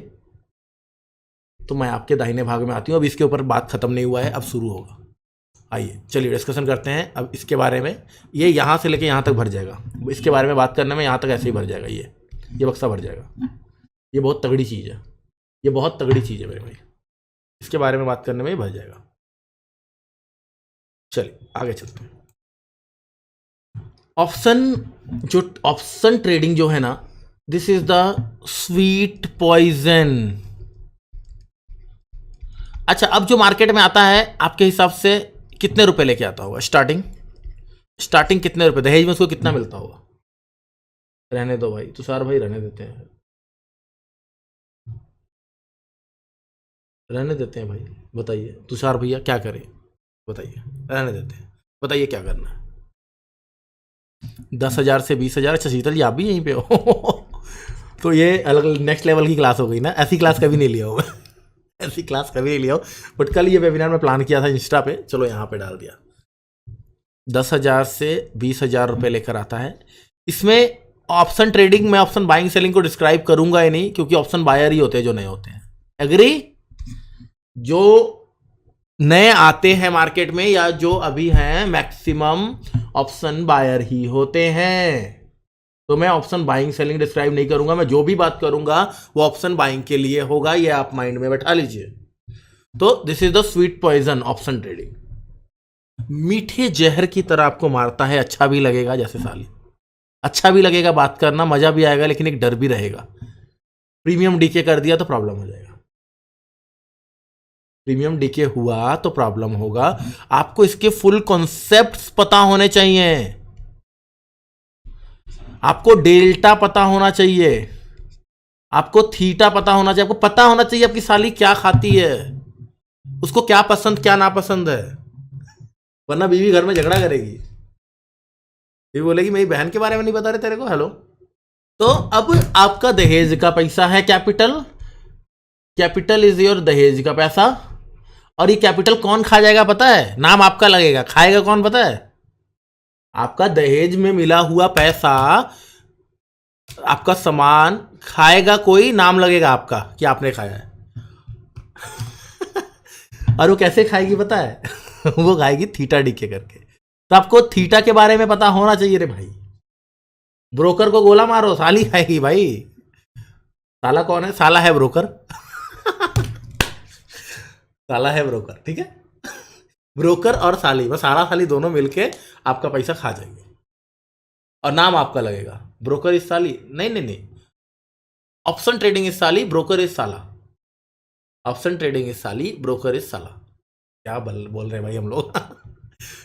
तो मैं आपके दाहिने भाग में आती हूँ। अब इसके ऊपर बात खत्म नहीं हुआ है, अब शुरू होगा। आइए चलिए डिस्कशन करते हैं अब इसके बारे में। ये यहाँ से लेके यहाँ तक भर जाएगा, इसके बारे में बात करने में यहाँ तक ऐसे ही भर जाएगा, ये बक्सा भर जाएगा। ये बहुत तगड़ी चीज़ है, ये बहुत तगड़ी चीज़ है मेरे भाई, इसके बारे में बात करने में ही भर जाएगा। चलिए आगे चलते हैं। ऑप्शन ट्रेडिंग जो है ना, this is the sweet poison. अच्छा, अब जो मार्केट में आता है आपके हिसाब से कितने रुपए लेके आता होगा? स्टार्टिंग कितने रुपए? दहेज में उसको कितना मिलता होगा? रहने दो भाई, तुषार भाई रहने देते हैं, रहने देते हैं भाई। बताइए तुषार भैया क्या करें, बताइए, रहने देते हैं, बताइए क्या करना है। 10,000 से 20,000। अच्छा शीतल जी आप भी यहीं पे हो? तो ये अलग नेक्स्ट लेवल की क्लास हो गई ना, ऐसी क्लास कभी नहीं लिया हो। ऐसी क्लास कभी नहीं लिया हो, बट कल ये वेबिनार में प्लान किया था इंस्टा पे, चलो यहाँ पे डाल दिया। 10,000 से 20,000 रुपये लेकर आता है। इसमें ऑप्शन ट्रेडिंग में ऑप्शन बाइंग सेलिंग को डिस्क्राइब करूंगा ही नहीं, क्योंकि ऑप्शन बायर ही होते हैं जो नए होते हैं। एग्री? जो नए आते हैं मार्केट में या जो अभी हैं, मैक्सिमम ऑप्शन बायर ही होते हैं। तो मैं ऑप्शन बाइंग सेलिंग डिस्क्राइब नहीं करूंगा, मैं जो भी बात करूंगा वो ऑप्शन बाइंग के लिए होगा, ये आप माइंड में बैठा लीजिए। तो this is the sweet poison option trading. मीठे जहर की तरह आपको मारता है, अच्छा भी लगेगा, जैसे साली, अच्छा भी लगेगा बात करना, मजा भी आएगा, लेकिन एक डर भी रहेगा। प्रीमियम डीके कर दिया तो प्रॉब्लम हो जाएगा, प्रीमियम डीके हुआ तो प्रॉब्लम होगा। आपको इसके फुल कॉन्सेप्ट्स पता होने चाहिए, आपको डेल्टा पता होना चाहिए, आपको थीटा पता होना चाहिए, आपको पता होना चाहिए आपकी साली क्या खाती है, उसको क्या पसंद क्या नापसंद है, वरना बीवी घर में झगड़ा करेगी। बीवी बोलेगी मेरी बहन के बारे में नहीं बता रहे तेरे को। हेलो, तो अब आपका दहेज का पैसा है कैपिटल इज योर दहेज का पैसा, और ये कैपिटल कौन खा जाएगा पता है? नाम आपका लगेगा, खाएगा कौन पता है? आपका दहेज में मिला हुआ पैसा, आपका सामान खाएगा कोई, नाम लगेगा आपका कि आपने खाया है। और वो कैसे खाएगी पता है? वो खाएगी थीटा डीके करके। तो आपको थीटा के बारे में पता होना चाहिए रे भाई। ब्रोकर को गोला मारो, साली खाएगी भाई। साला कौन है? साला है ब्रोकर। साला है ब्रोकर, ठीक है। ब्रोकर और साली, बस साला साली दोनों मिलके आपका पैसा खा जाएंगे और नाम आपका लगेगा, ब्रोकर इज साली। नहीं नहीं नहीं, ऑप्शन ट्रेडिंग इज साली, ब्रोकर इज साला। ऑप्शन ट्रेडिंग इज साली, ब्रोकर इज साला। क्या बोल रहे हैं भाई हम लोग।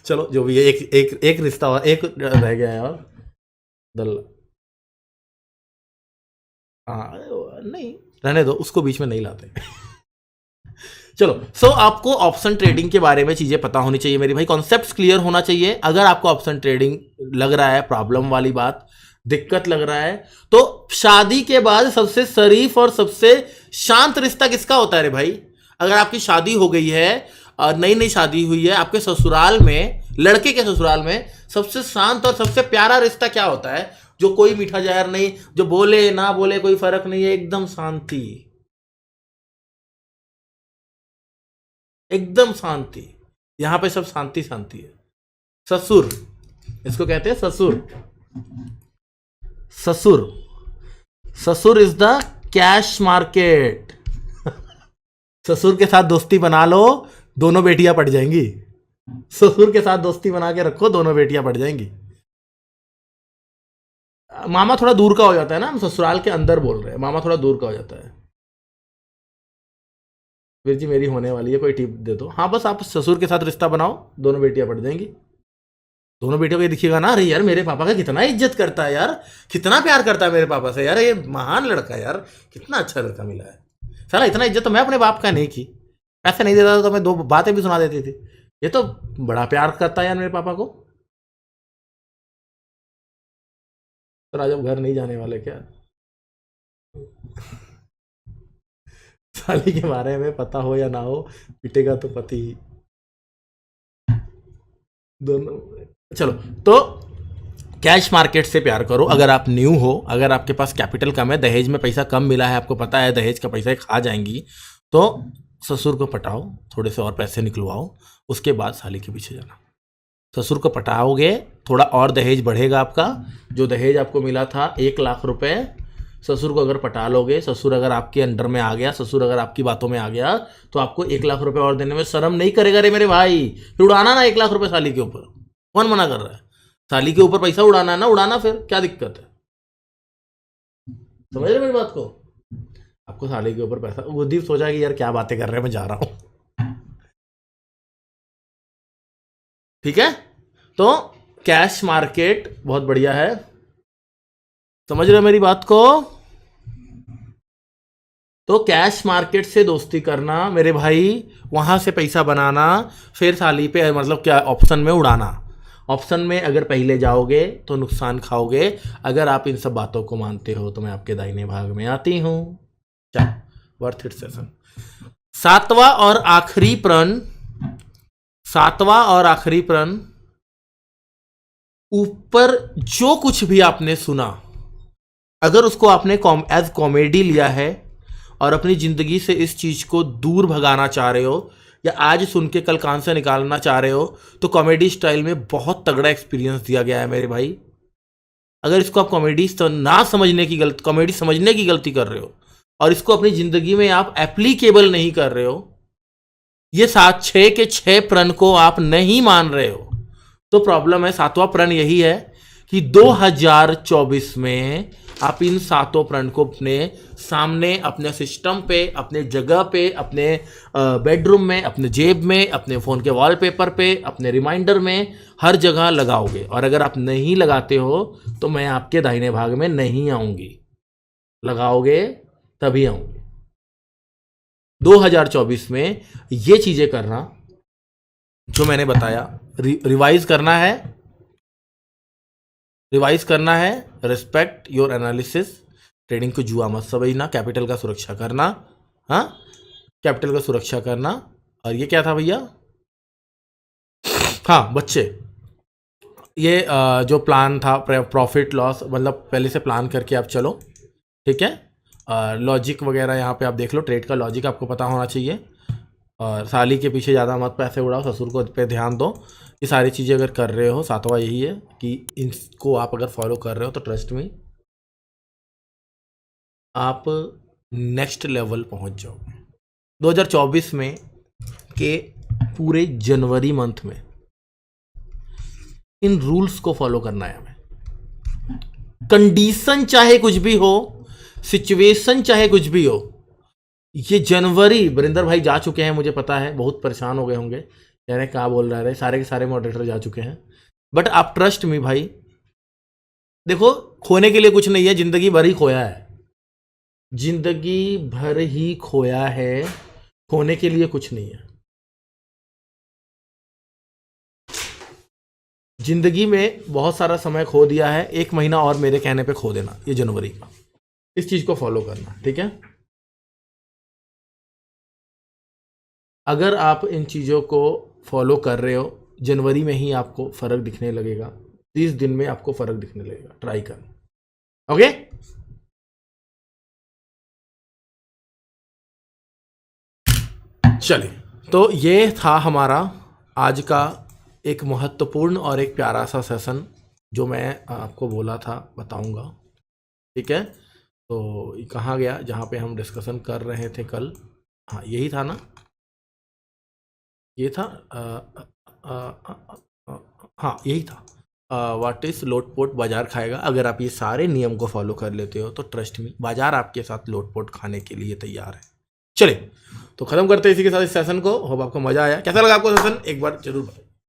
चलो जो भी है, एक रिश्ता और एक रह गया है और दल। हाँ नहीं रहने दो, उसको बीच में नहीं लाते। चलो सो आपको ऑप्शन ट्रेडिंग के बारे में चीजें पता होनी चाहिए मेरी भाई, कॉन्सेप्ट्स क्लियर होना चाहिए। अगर आपको ऑप्शन ट्रेडिंग लग रहा है प्रॉब्लम वाली बात, दिक्कत लग रहा है, तो शादी के बाद सबसे शरीफ और सबसे शांत रिश्ता किसका होता है रे भाई? अगर आपकी शादी हो गई है और नई नई शादी हुई है, आपके ससुराल में, लड़के के ससुराल में सबसे शांत और सबसे प्यारा रिश्ता क्या होता है? जो कोई मीठा जहर नहीं, जो बोले ना बोले कोई फर्क नहीं है, एकदम शांति, एकदम शांति। यहां पे सब शांति शांति है। ससुर, इसको कहते हैं ससुर। ससुर, ससुर इज द कैश मार्केट। ससुर के साथ दोस्ती बना लो, दोनों बेटियां पड़ जाएंगी। ससुर के साथ दोस्ती बना के रखो, दोनों बेटियां पड़ जाएंगी। मामा थोड़ा दूर का हो जाता है ना, हम ससुराल के अंदर बोल रहे हैं, मामा थोड़ा दूर का हो जाता है। वीर जी मेरी होने वाली है, कोई टिप दे दो। हाँ बस आप ससुर के साथ रिश्ता बनाओ, दोनों बेटियां पड़ जाएंगी। दोनों बेटियों को ये दिखेगा ना, अरे यार मेरे पापा का कितना इज्जत करता है यार, कितना प्यार करता है मेरे पापा से यार, ये महान लड़का है यार, कितना अच्छा लड़का मिला है। साला इतना इज्जत तो मैं अपने बाप का नहीं की, पैसे नहीं देता था तो मैं दो बातें भी सुना देती थी, ये तो बड़ा प्यार करता है यार मेरे पापा को। तो आज हम घर नहीं जाने वाले क्या? साली के बारे में पता हो या ना हो, पिटेगा तो पति ही। दोनों। चलो तो कैश मार्केट से प्यार करो। अगर आप न्यू हो, अगर आपके पास कैपिटल कम है, दहेज में पैसा कम मिला है, आपको पता है दहेज का पैसा खा जाएंगी, तो ससुर को पटाओ, थोड़े से और पैसे निकलवाओ, उसके बाद साली के पीछे जाना। ससुर को पटाओगे, थोड़ा और दहेज बढ़ेगा आपका। जो दहेज आपको मिला था 1 लाख रुपए, ससुर को अगर पटा लोगे, ससुर अगर आपके अंडर में आ गया, ससुर अगर आपकी बातों में आ गया, तो आपको 1 लाख रुपए और देने में शर्म नहीं करेगा रे मेरे भाई। फिर उड़ाना ना 1 लाख रुपए साली के ऊपर, कौन मना कर रहा है? साली के ऊपर पैसा उड़ाना है ना, उड़ाना, फिर क्या दिक्कत है? समझ रहे मेरी बात को? आपको साली के ऊपर पैसा, गुरदीप सोचा कि यार क्या बातें कर रहे हैं, मैं जा रहा हूं। ठीक है, तो कैश मार्केट बहुत बढ़िया है, समझ रहे हो मेरी बात को? तो कैश मार्केट से दोस्ती करना मेरे भाई, वहां से पैसा बनाना, फिर साली पे मतलब क्या ऑप्शन में उड़ाना। ऑप्शन में अगर पहले जाओगे तो नुकसान खाओगे। अगर आप इन सब बातों को मानते हो तो मैं आपके दाहिने भाग में आती हूं। चलो वर्थ इट सेशन। सातवां और आखिरी प्रण, सातवां और आखिरी प्रण, ऊपर जो कुछ भी आपने सुना, अगर उसको आपने एज कॉमेडी लिया है और अपनी जिंदगी से इस चीज को दूर भगाना चाह रहे हो, या आज सुन के कल कान से निकालना चाह रहे हो, तो कॉमेडी स्टाइल में बहुत तगड़ा एक्सपीरियंस दिया गया है मेरे भाई। अगर इसको आप कॉमेडी ना समझने की गलती, कॉमेडी समझने की गलती कर रहे हो और इसको अपनी जिंदगी में आप एप्लीकेबल नहीं कर रहे हो, ये 6 के 6 प्रण को आप नहीं मान रहे हो, तो प्रॉब्लम है। सातवां प्रण यही है कि 2024 में आप इन 7 प्रण को अपने सामने, अपने सिस्टम पे, अपने जगह पे, अपने बेडरूम में, अपने जेब में, अपने फ़ोन के वॉलपेपर पे, अपने रिमाइंडर में, हर जगह लगाओगे। और अगर आप नहीं लगाते हो तो मैं आपके दाहिने भाग में नहीं आऊंगी, लगाओगे तभी आऊंगी। 2024 में ये चीज़ें करना जो मैंने बताया, रिवाइज करना है, रिवाइज करना है। रिस्पेक्ट योर एनालिसिस, ट्रेडिंग को जुआ मत समझना, कैपिटल का सुरक्षा करना। हाँ, कैपिटल का सुरक्षा करना। और ये क्या था भैया? हाँ बच्चे, ये जो प्लान था प्रॉफिट लॉस, मतलब पहले से प्लान करके आप चलो, ठीक है। लॉजिक वगैरह यहाँ पे आप देख लो, ट्रेड का लॉजिक आपको पता होना चाहिए। और साली के पीछे ज़्यादा मत पैसे उड़ाओ, ससुर को पे ध्यान दो। ये सारी चीज़ें अगर कर रहे हो, सातवां यही है कि इनको आप अगर फॉलो कर रहे हो तो ट्रस्ट में आप नेक्स्ट लेवल पहुंच जाओगे। 2024 में के पूरे जनवरी मंथ में इन रूल्स को फॉलो करना है हमें। कंडीशन चाहे कुछ भी हो, सिचुएशन चाहे कुछ भी हो, ये जनवरी, वरिंदर भाई जा चुके हैं, मुझे पता है, बहुत परेशान हो गए होंगे, कह रहे क्या बोल रहे, सारे के सारे मॉडरेटर जा चुके हैं। बट आप ट्रस्ट मी भाई, देखो खोने के लिए कुछ नहीं है, जिंदगी भर ही खोया है, जिंदगी भर ही खोया है, खोने के लिए कुछ नहीं है। जिंदगी में बहुत सारा समय खो दिया है, 1 महीना और मेरे कहने पे खो देना ये जनवरी का, इस चीज को फॉलो करना, ठीक है। अगर आप इन चीज़ों को फॉलो कर रहे हो, जनवरी में ही आपको फ़र्क दिखने लगेगा, 30 दिन में आपको फ़र्क दिखने लगेगा, ट्राई करना, ओके। चलिए, तो ये था हमारा आज का एक महत्वपूर्ण और एक प्यारा सा सेशन, जो मैं आपको बोला था बताऊंगा, ठीक है। तो ये कहाँ गया जहाँ पे हम डिस्कशन कर रहे थे कल, हाँ यही था ना, ये था हाँ यही था। व्हाट इज लोटपोट बाजार खाएगा। अगर आप ये सारे नियम को फॉलो कर लेते हो तो ट्रस्ट मी, बाजार आपके साथ लोटपोट खाने के लिए तैयार है। चलिए, तो खत्म करते हैं इसी के साथ इस सेशन को। होप आपको मजा आया। कैसा लगा आपको सेशन, एक बार जरूर